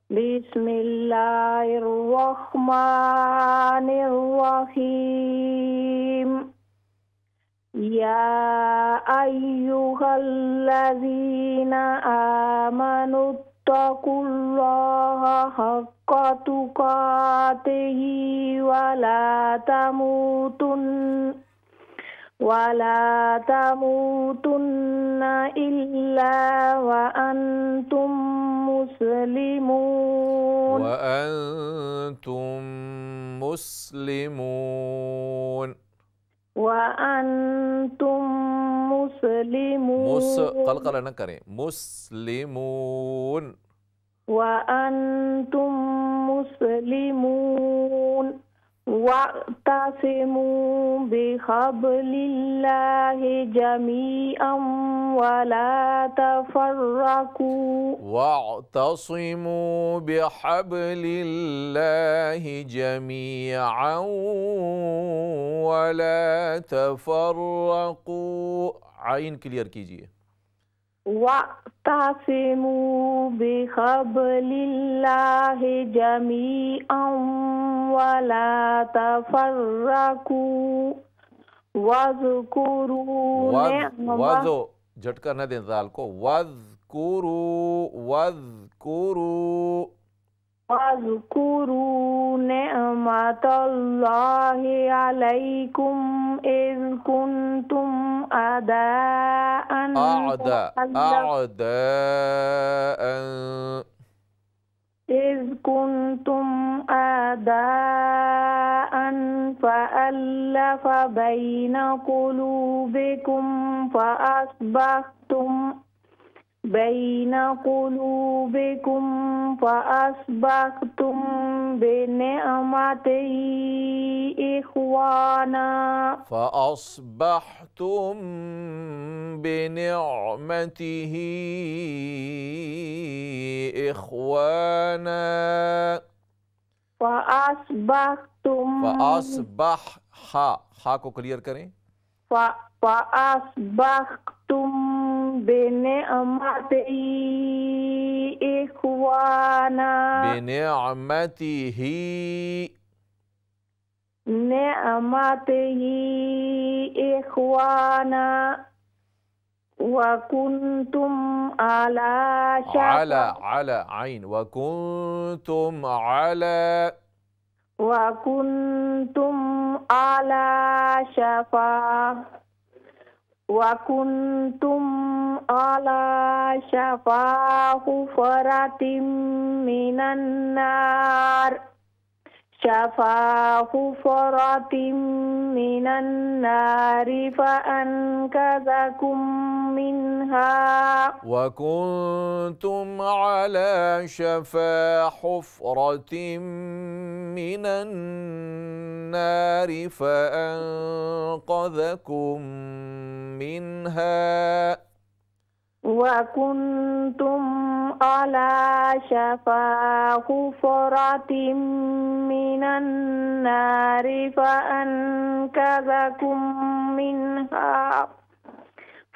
बिस्मिल्लाहिर रहमानिर रहीम। या अय्युहल्लज़ीना आमनु तक़ुल्लाहा हक़्क़ तुक़ातिही वला तमूतुन्ना इल्ला व अंतुम मुस्लिमून। क़लक़ला न करें, मुस्लिमून। वअतसिमू बिहब्लिल्लाहि जमीअन वला तफर्रकू। वअतसिमू बिहब्लिल्लाहि जमीअन वला तफर्रकू। आइन क्लियर कीजिए। वअतसिमू बिहब्लिल्लाहि जमीअन वला तफर्रकू वज़कुरू वज़ो झटका न दें ज़ाल को, वज़कुरू निअमतल्लाहि अलैकुम इज़ कुंतुम إذ كنتم أعداء فألف بين قلوبكم فأصبحتم بنعمته إخوانا فأصبحتم بنعمته إخوانا فأصبح हा को क्लियर करें فأصبحتم بنعمته إخوانا نعمته إخوانا وكنتم على عين وكنتم على شفا حفرة من النار فأنقذكم منها وكنتم على شفا حفرة من النار فأنقذكم منها وكنتم على شفا حفرة من النار فأنقذكم منها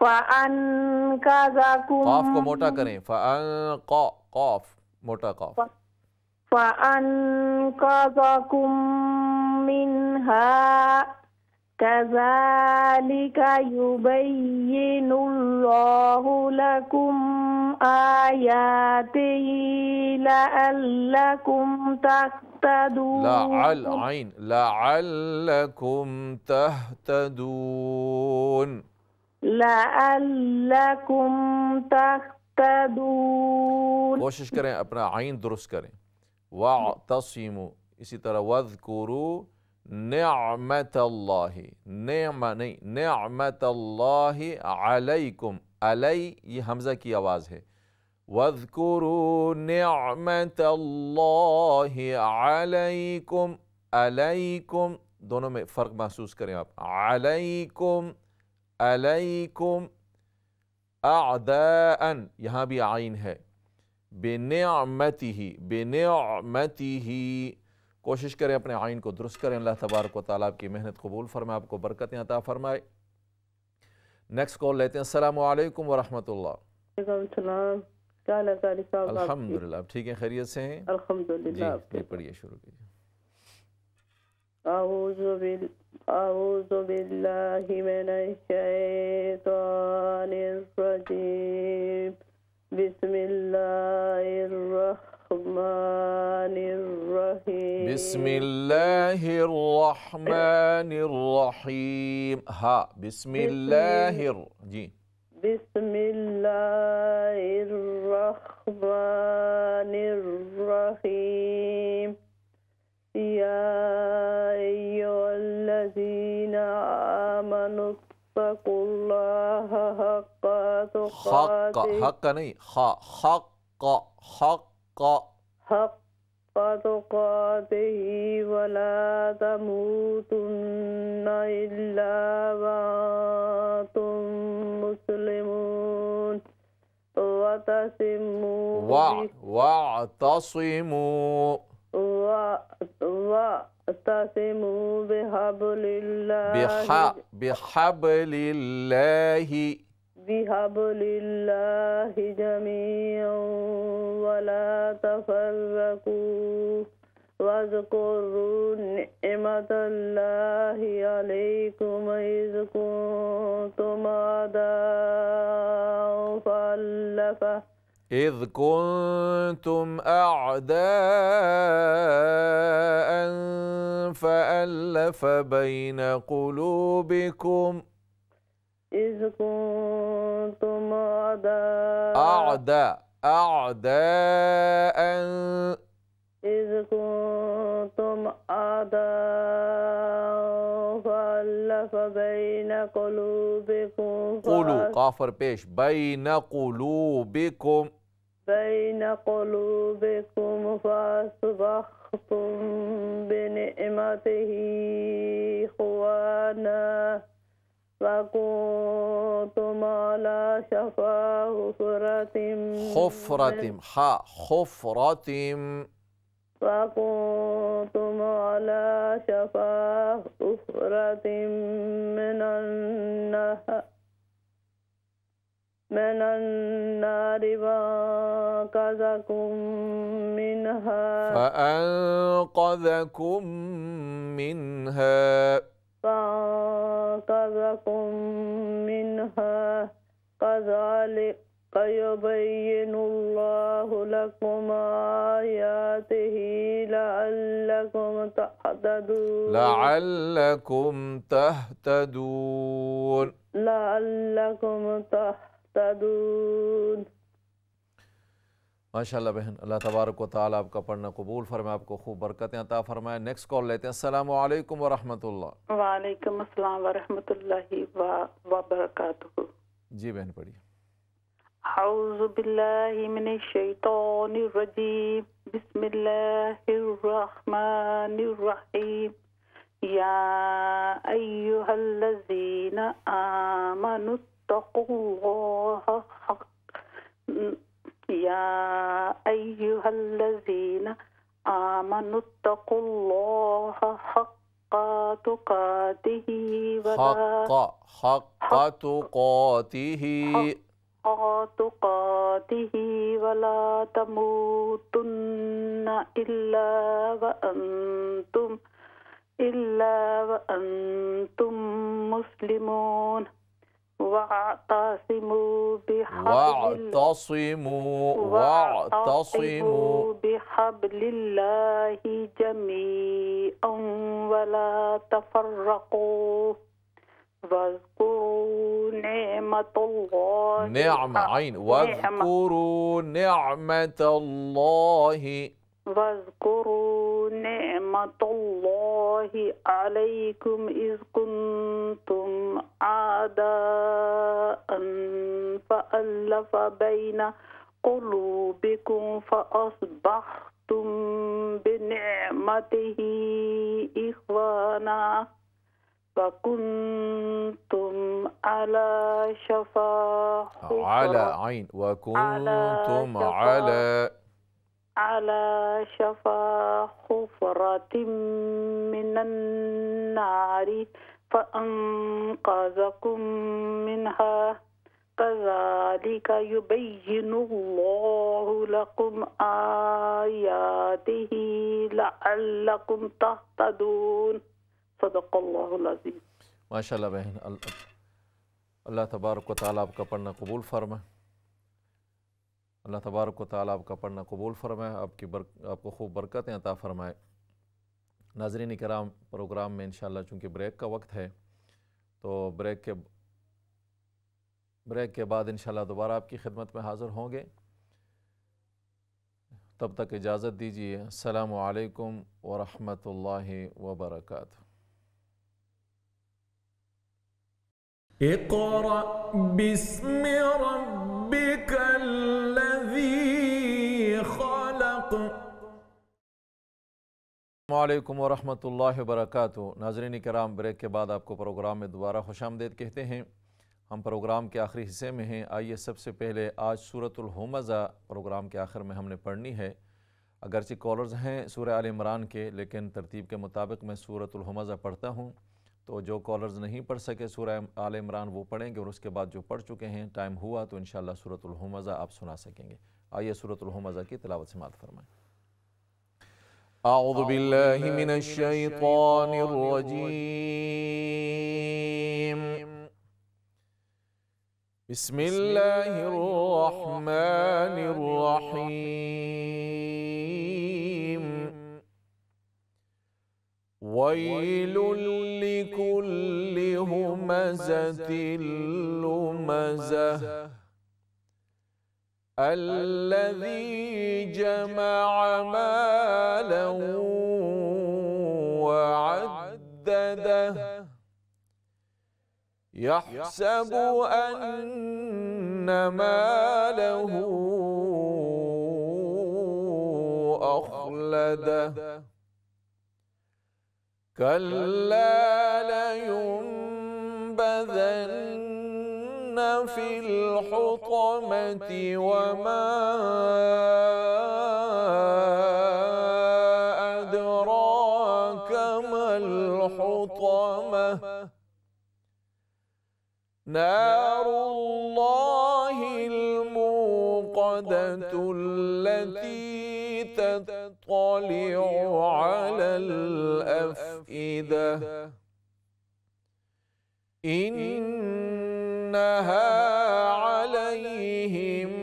قاف को मोटा करें قاف मोटा قاف فأنقذكم منها كذلك يبين الله لكم آياته لعلكم تهتدون لعلكم تهتدون कोशिश करें अपना आइन दुरुस्त करें वातसिमु इसी तरह वज़कुरू निअमतल्लाहि निअमतल्लाहि अलैकुम अलै ये हमज़ा की आवाज़ है वज़कुरू निअमतल्लाहि अलैकुम अलैकुम दोनों में फ़र्क महसूस करें आप अलैकुम अअदाअन यहाँ भी आइन है बिनिअमतिही कोशिश करें अपने आइन को दुरुस्त करें अल्लाह तबारक व तआला आपकी मेहनत कबूल फरमाए आपको बरकतें अता फरमाए। नेक्स्ट कॉल लेते हैं। अस्सलामु अलैकुम व रहमतुल्लाह। अल्हम्दुलिल्लाह ठीक है खैरियत से हैं अल्हम्दुलिल्लाह जी पढ़िए शुरू कीजिए। अऊज़ु बिल्लाहि मिनश शैतानिर रजीम बिस्मिल्लाहिर रहमानिर रहीम हा बिस्मिल्लाहिर जी बिस्मिल्लाहिर रहमानिर रहीम या अय्युहल्लज़ीना आमनु तक़ुल्लाहा हक़्क़ा तुक़ातिही वला तमूतुन्ना इल्ला व अंतुम मुस्लिमून वातसिमू बिहब्लिल्लाहि जमीअन वला तफर्रकू वज़कुरू निअमतल्लाहि अलैकुम इज़ कुंतुम अअदाअ फअल्लफ़ बैन क़ुलूबिकुम इज़ कुंतुम अअदाअन إذ كنتم أعداء فألف بين قلوبكم कुलू काफर पेश बैन कुलूबिकुम فأصبحتم بنعمته إخوانا وكنتم على شفا خفرتم हा خفرتم وكنتم على شفا حفرة من النار وأنقذكم فأنقذكم منها كذلك يبين الله لكم آياته لعلكم تهتدون माशाअल्लाह बहन, अल्लाह तबारक व तआला आपका पढ़ना कबूल फरमाए, आपको खूब बरकतें अता फरमाए। नेक्स्ट कॉल लेते हैं। अस्सलामु अलैकुम व रहमतुल्लाह। वालेकुम अस्सलाम व रहमतुल्लाहि व बरकातुहू। जी बहन पढ़िए। औज़ु बिल्लाहि मिनश शैतानिर रजीम, बिस्मिल्लाहिर रहमानिर रहीम। या अय्युहल्लज़ीना आमनुत्तक़ुल्लाहा या अय्युहल्लज़ीना आमनुत्तक़ुल्लाहा हक़्क़ा तुक़ातिही वला तमूतुन्ना इल्ला व अंतुम मुस्लिमून वातसिमू बिहब्लिल्लाहि जमीअन वला तफर्रक़ू वज़्कुरू निअमतल्लाहि अलैकुम इज़ कुंतुम आदाअन फ़अल्लफ़ बैना क़ुलूबिकुम फ़अस्बहतुम बिनिअमतिही इख़वाना वकुंतुम अला शफा हुफ़रतिम मिनन नारी फ़अन्क़ज़कुम मिन्हा कज़ालिका युबय्यिनुल्लाहु लकुम आयातिही लअल्लकुम तहतदून। सदक़ल्लाहुल अज़ीम। माशाअल्लाह बहन, अल्लाह तबारक व तआला आपका पढ़ना कबूल फरमाए। अल्लाह तबारक व तआला आपका पढ़ना कबूल फरमाए, आपको खूब बरकतें अता फरमाए। नाज़रीन किराम, प्रोग्राम में इंशाअल्लाह चूँकि ब्रेक का वक्त है, तो ब्रेक के बाद इंशाअल्लाह दोबारा आपकी खिदमत में हाज़िर होंगे। तब तक इजाज़त दीजिए। अस्सलामु अलैकुम व रहमतुल्लाहि व बरकातुहू। इक़रा बिस्मि रब्बिकल्लज़ी ख़लक़। अस्सलामुअलैकुम वरहमतुल्लाहि वबरकातुहू। नाज़रीन किराम, ब्रेक के बाद आपको प्रोग्राम में दोबारा खुशामदीद कहते हैं। हम प्रोग्राम के आखिरी हिस्से में हैं। आइए सबसे पहले आज सूरतुल हुमज़ा प्रोग्राम के आखिर में हमने पढ़नी है। अगरचे कॉलर्स हैं सूरह आल इमरान के, लेकिन तरतीब के मुताबिक मैं सूरतुल हुमज़ा पढ़ता हूँ, तो जो कॉलर्स नहीं पढ़ सके सूरह आल इमरान वो पढ़ेंगे, और उसके बाद जो पढ़ चुके हैं टाइम हुआ तो इंशाअल्लाह सूरतुल हुमज़ा आप सुना सकेंगे। आइए सूरतुल हुमज़ा की तिलावत समाअत फरमाएं। अऊज़ु बिल्लाहि मिनश शैतानिर रजीम। बिस्मिल्लाहिर रहमानिर रहीम। वैलुल लिकुल्लि हुमज़तिल लुमज़ह अल्लज़ी जमअ मालन वअद्ददह यहसबु अन्न मालहु अख़लदह कल्ला लयुनबज़न्न फ़िल हुतमति वमा अदराक मल हुतमह नारुल्लाहिल मूक़दतु अल्लती तत्तलिउ अलल अफ़इदह इन्नहा अलैहिम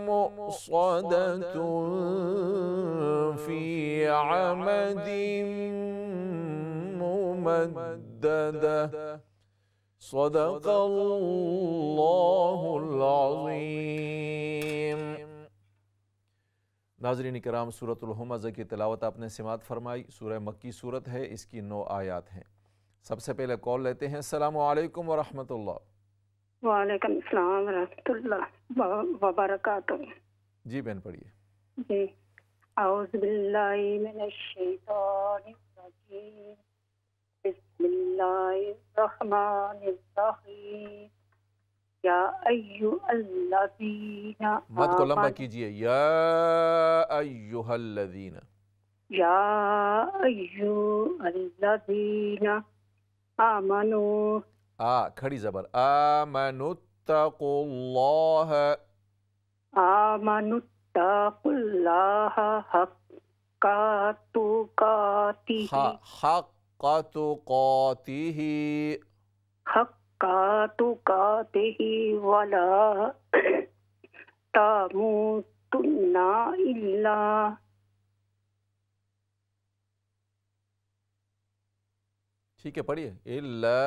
मुक़सदतुन फ़ी अमदिन मुमद्ददह सदक़ल्लाहुल अज़ीम। नाज़रीन किराम, सूरतुल हुमज़ा की तिलावत आपने समाअत फरमाई। सूरह मक्की सूरत है, इसकी 9 आयात हैं। सबसे पहले कॉल लेते हैं। अस्सलामु अलैकुम व रहमतुल्लाह। वालेकुम अस्सलाम व रहमतुल्लाह व बरकातुहू। जी बहन पढ़िए। जी, औज़ु बिल्लाहि मिनश शैतानिर रजीम, बिस्मिल्लाहिर रहमानिर रहीम, या अय्युहल्लज़ीना मद को लंबा कीजिए। या अय्युहल्लज़ीना, या अय्युहल्लज़ीना आमनू, खड़ी ज़बर, आमनुत्तकुल्लाह, आमनुत्तकुल्लाह हक्का तुकातिही, हक्का तुकातिही, हक्का तुकातिही वला तमूतुन्ना इल्ला। ठीक है पढ़िए। इल्ला,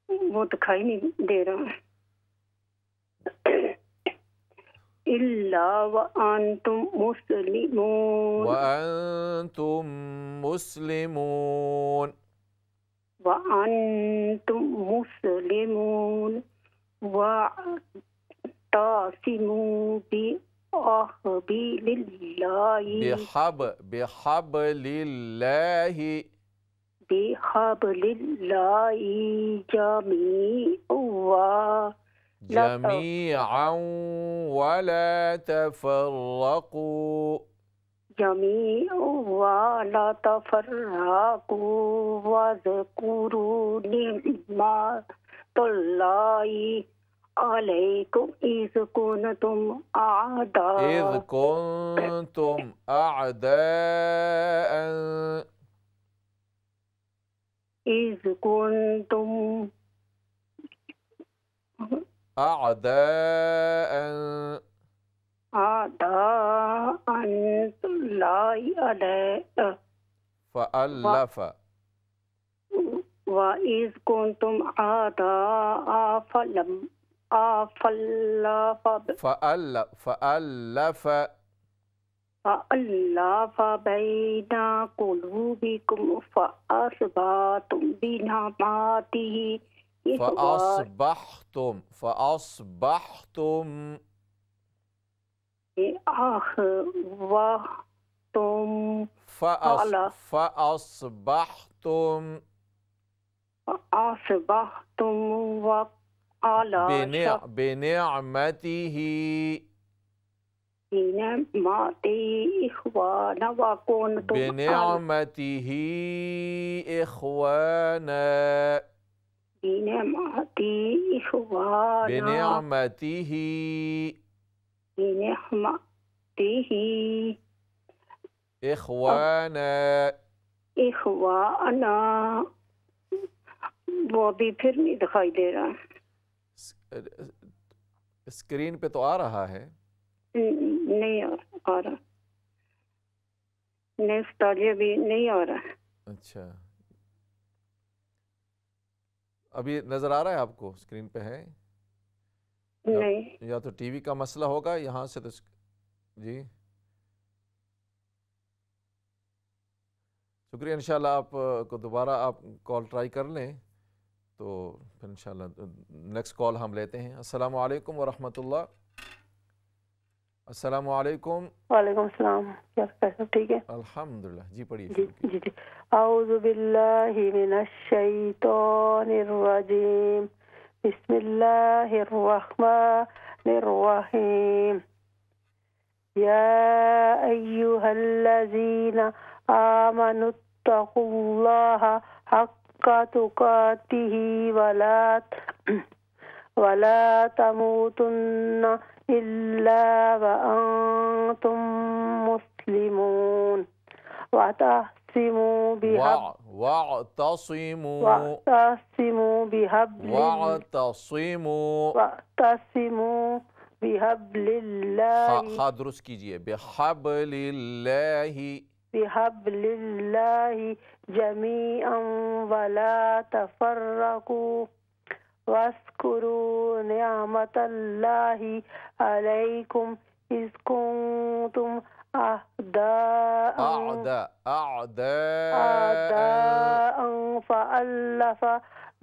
वो दिखाई नहीं दे रहा। इल्ला व अंतुम मुस्लिमून, व अंतुम मुस्लिमून, व अंतुम मुस्लिमून व तासिमू बिहबिलिल्लाहि, बिहब्लिल्लाहि, बिहब्लिल्लाहि जमीअन वला तफर्रकू, जमीअन वला तफर्रकू वज़कुरू निअमतल्लाहि अलैकुम इज़ कुन्तुम अअदाअन, إذ كنتم أعداء الله عليه فألف، وإذ كنتم أعداء فألف بين قلوبكم فأصبحتم بنعمته فأصبحتم بنعمته إخوانا وكنتم بنعمته إخوانا بنعمته إخوانا بنعمته بنعمته إخوانا إخوانا। वो भी फिर नहीं दिखाई दे रहा। स्क्रीन पे तो आ रहा है। नहीं आ रहा। नेक्स्ट भी नहीं आ रहा। अच्छा, अभी नजर आ रहा है आपको? स्क्रीन पे है। नहीं। या तो टीवी का मसला होगा, यहाँ से तो जी शुक्रिया। इंशाल्लाह आप को दोबारा आप कॉल ट्राई कर लें तो फिर इंशाल्लाह नेक्स्ट कॉल हम लेते हैं। अस्सलामु अलैकुम व रहमतुल्लाह। अस्सलामु अलैकुम। वालेकुम सलाम। क्या सब ठीक है? अल्हम्दुलिल्लाह। जी पढ़िए। जी जी जी। औज़ु बिल्लाहि मिनश शैतानिर रजीम। बिस्मिल्लाहिर रहमानिर रहीम। या अय्युहल्लज़ीना आमनुत्तक़ुल्लाहा हक्का तुक़ातिही वला तमूतुन्ना इल्ला व अंतुम मुस्लिमून वातसिमू बिहब्लिल्लाहि हाँ दुरुस्त कीजिए, बिहब्लिल्लाहि जमीअन वला तफर्रकू वस्कुरू निअमतल्लाहि अलैकुम इज़ कुंतुम अअदाअन फअल्लफ़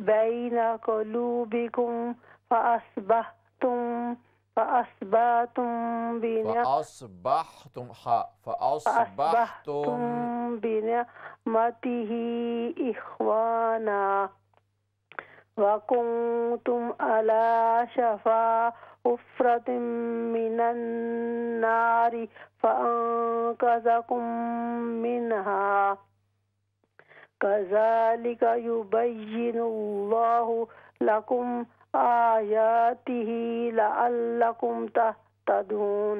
बैन क़ुलूबिकुम फअस्बहतुम बिनिअमतिही इख़वाना वकुंतुम अला शफा हुफ़्रतिम मिनन नारि फ़अन्क़ज़कुम मिनहा कज़ालिका युबय्यिनुल्लाहु लकुम आयातिही लअल्लकुम तहतदून।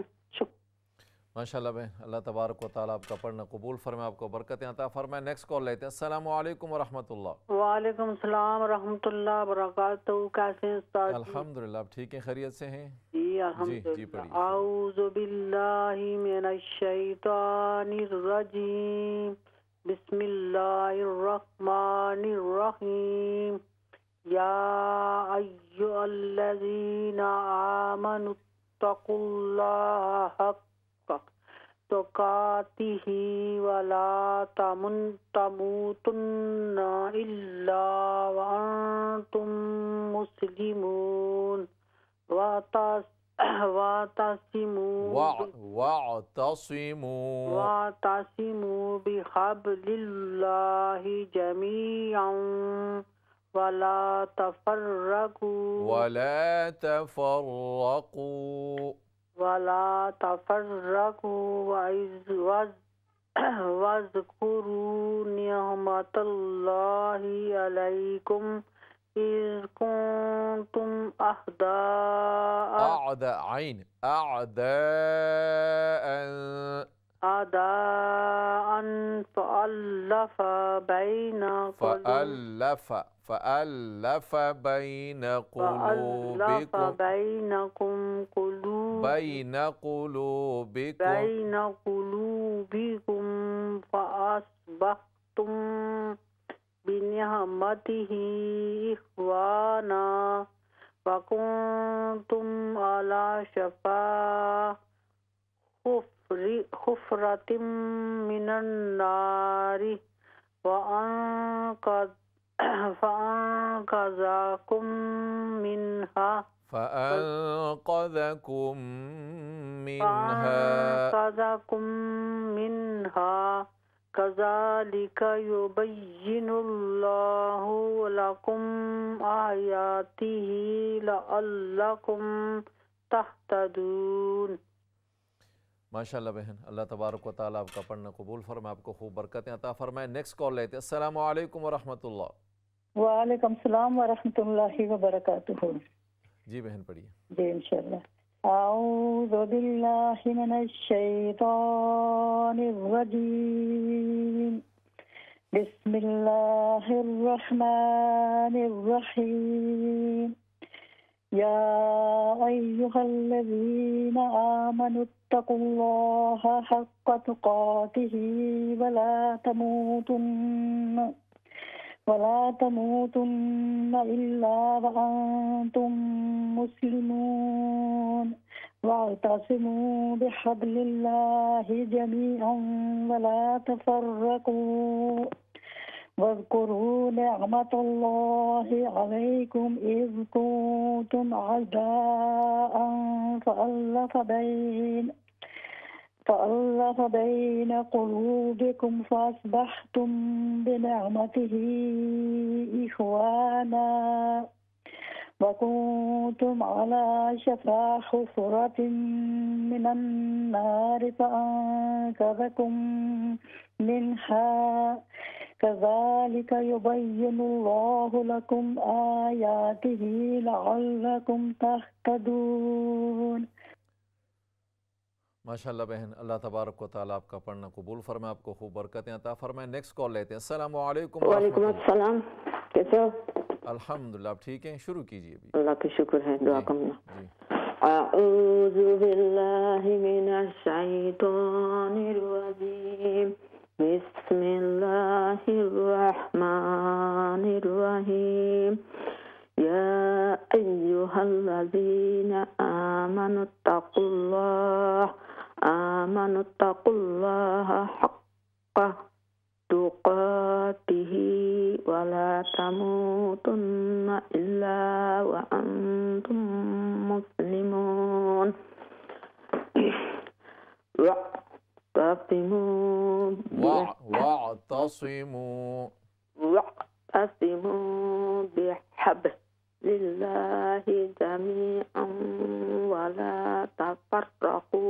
माशाल्लाह बहन, अल्लाह तबारक व तआला आपका पढ़ना कबूल फरमाए, आपको बरकतें अता फरमाए। नेक्स्ट कॉल लेते हैं। अस्सलामु अलैकुम व रहमतुल्लाह। वालेकुम सलाम व रहमतुल्लाह व बरकातहू। कैसे हैं उस्ताद? अल्हम्दुलिल्लाह, आप ठीक हैं, खैरियत से हैं? जी जी अल्हम्दुलिल्लाह। पढ़िए। औज़ु बिल्लाहि मिनश शैतानिर रजीम। बिस्मिल्लाहिर रहमानिर रहीम। या अय्युहल्लज़ीना आमनुत्तक़ुल्लाहा हक़्क़ा तुक़ातिही वला तमूतुन्ना इल्ला व अंतुम मुस्लिमून वातसिमू बिहब्लिल्लाहि जमीअन वला तफर्रकू वज़्कुरू निअमतल्लाहि अलैकुम इज़ कुंतुम अअदाअन फअल्लफ़ बैन क़ुलूबिकुम फ़अस्बहतुम बिनिअमतिही इख़वाना वकुंतुम अला शफ़ा हुफ़्रतिम मिनन नारि फअन्क़ज़कुम मिनहा कज़ालिका युबय्यिनुल्लाहु लकुम आयातिही लअल्लकुम तहतदून। माशाल्लाह बहन, अल्लाह तबारक व तआला आपका पढ़ना कबूल फरमाए, आपको खूब बरकतें अता फरमाए। नेक्स्ट कॉल लेते हैं। अस्सलामु अलैकुम व रहमतुल्लाह। वालेकुम सलाम व रहमतुल्लाहि व बरकातुहू। जी बहन पढ़िए। जी इंशाल्लाह। औज़ु बिल्लाहि मिनश शैतानिर रजीम। बिस्मिल्लाहिर रहमानिर रहीम। या अय्युहल्लज़ीना आमनुत्तक़ुल्लाहा हक़्क़ा तुक़ातिही वला तमूतुन्ना वला तमूतुन्न इल्ला वअंतुम मुस्लिमून वातसिमू बिहब्लिल्लाहि जमीअन वला तफर्रकू वज़्कुरू निअमतल्लाहि अलैकुम इज़ कुंतुम अअदाअन فألف بين قلوبكم فأصبحتم بنعمته إخوانا وكنتم على شفا حفرة من النار فأنقذكم منها كذلك يبين الله لكم آياته لعلكم تهتدون। माशाल्लाह बहन, अल्लाह तबारक व तआला आपका पढ़ना कबूल फरमाए, आपको खूब बरकतें अता फरमाए। नेक्स्ट कॉल लेते हैं। अस्सलाम वालेकुम। वालेकुम अस्सलाम, कैसे हो? अल्हम्दुलिल्लाह, आप ठीक हैं? शुरू कीजिए अभी। अल्लाह का शुक्र है, दुआ करना। अऊज़ु बिल्लाहि मिनश शैतानिर रजीम, बिस्मिल्लाहिर रहमानिर रहीम। या अय्युहल्लज़ीना आमनुत्तकुल्लाह हक्का तुक़ातिही वला तमूतुन्ना इल्ला व अंतुम मुस्लिमून वातसिमू बिहब्लिल्लाहि जमीअन वला तफर्रकू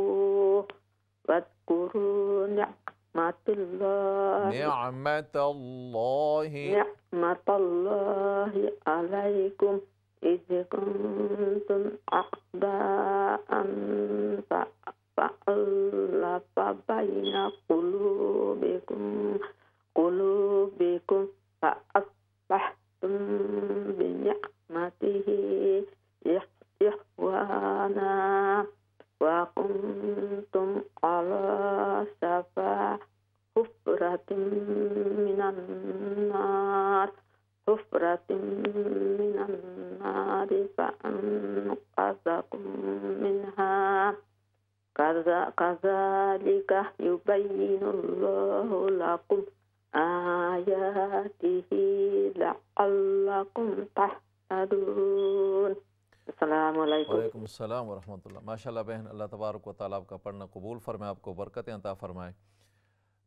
वज़्कुरू निअमतल्लाहि अलैकुम इज़ कुंतुम अअदाअन फअल्लफ़ बैन क़ुलूबिकुम फअस्बहतुम बिनिअमतिही इख़वाना वकुंतुम अला शफा हुफ़्रतिन मिनन नार फ़अन्क़ज़कुम मिन्हा कज़ालिका युबय्यिनुल्लाहु लकुम आयातिही लअल्लकुम तहतदून। वालेकुम अस्सलाम व रहमतुल्लाह। माशाल्लाह बहन, अल्लाह तबारक व तआला आपका पढ़ना कबूल फरमाए, आपको बरकतें अता फरमाए।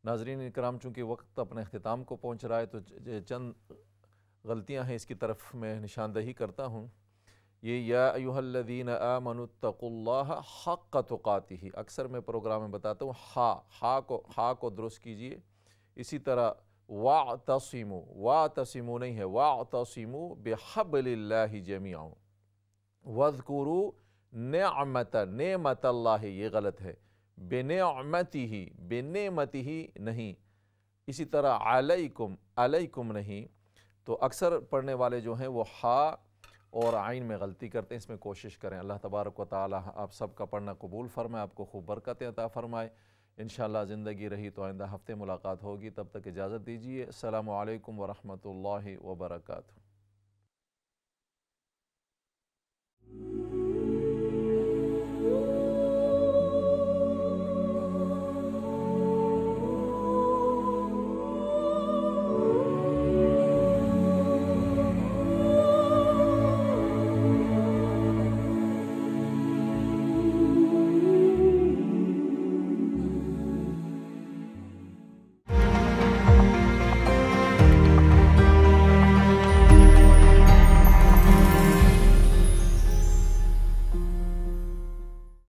नाज़रीन इकराम, चूँकि वक्त अपने अख्तिताम को पहुँच रहा है तो चंद गलतियाँ हैं, इसकी तरफ मैं निशानदही करता हूँ। ये या अय्युहल्लज़ीना आमनुत्तकुल्लाह हक़्क़ तुक़ातिही, अक्सर मैं प्रोग्राम में बताता हूँ हा को दुरुस्त कीजिए। इसी तरह वातसिमू नहीं है, वातसिमू बिहब्लिल्लाहि जमीअन, वज़्कुरू नेमतल्लाहि, ये गलत है, बेनेमतिही नहीं। इसी तरह अलैकुम नहीं। तो अक्सर पढ़ने वाले जो हैं वो हा और आइन में गलती करते हैं, इसमें कोशिश करें। अल्लाह तबारक व तआला आप सबका पढ़ना कबूल फरमाए, आपको खूब बरकतें अता फरमाए। इंशाअल्लाह ज़िंदगी रही तो आइंदा हफ़्ते मुलाकात होगी, तब तक इजाज़त दीजिए। अस्सलामु अलैकुम व रहमतुल्लाहि व बरकातुहू।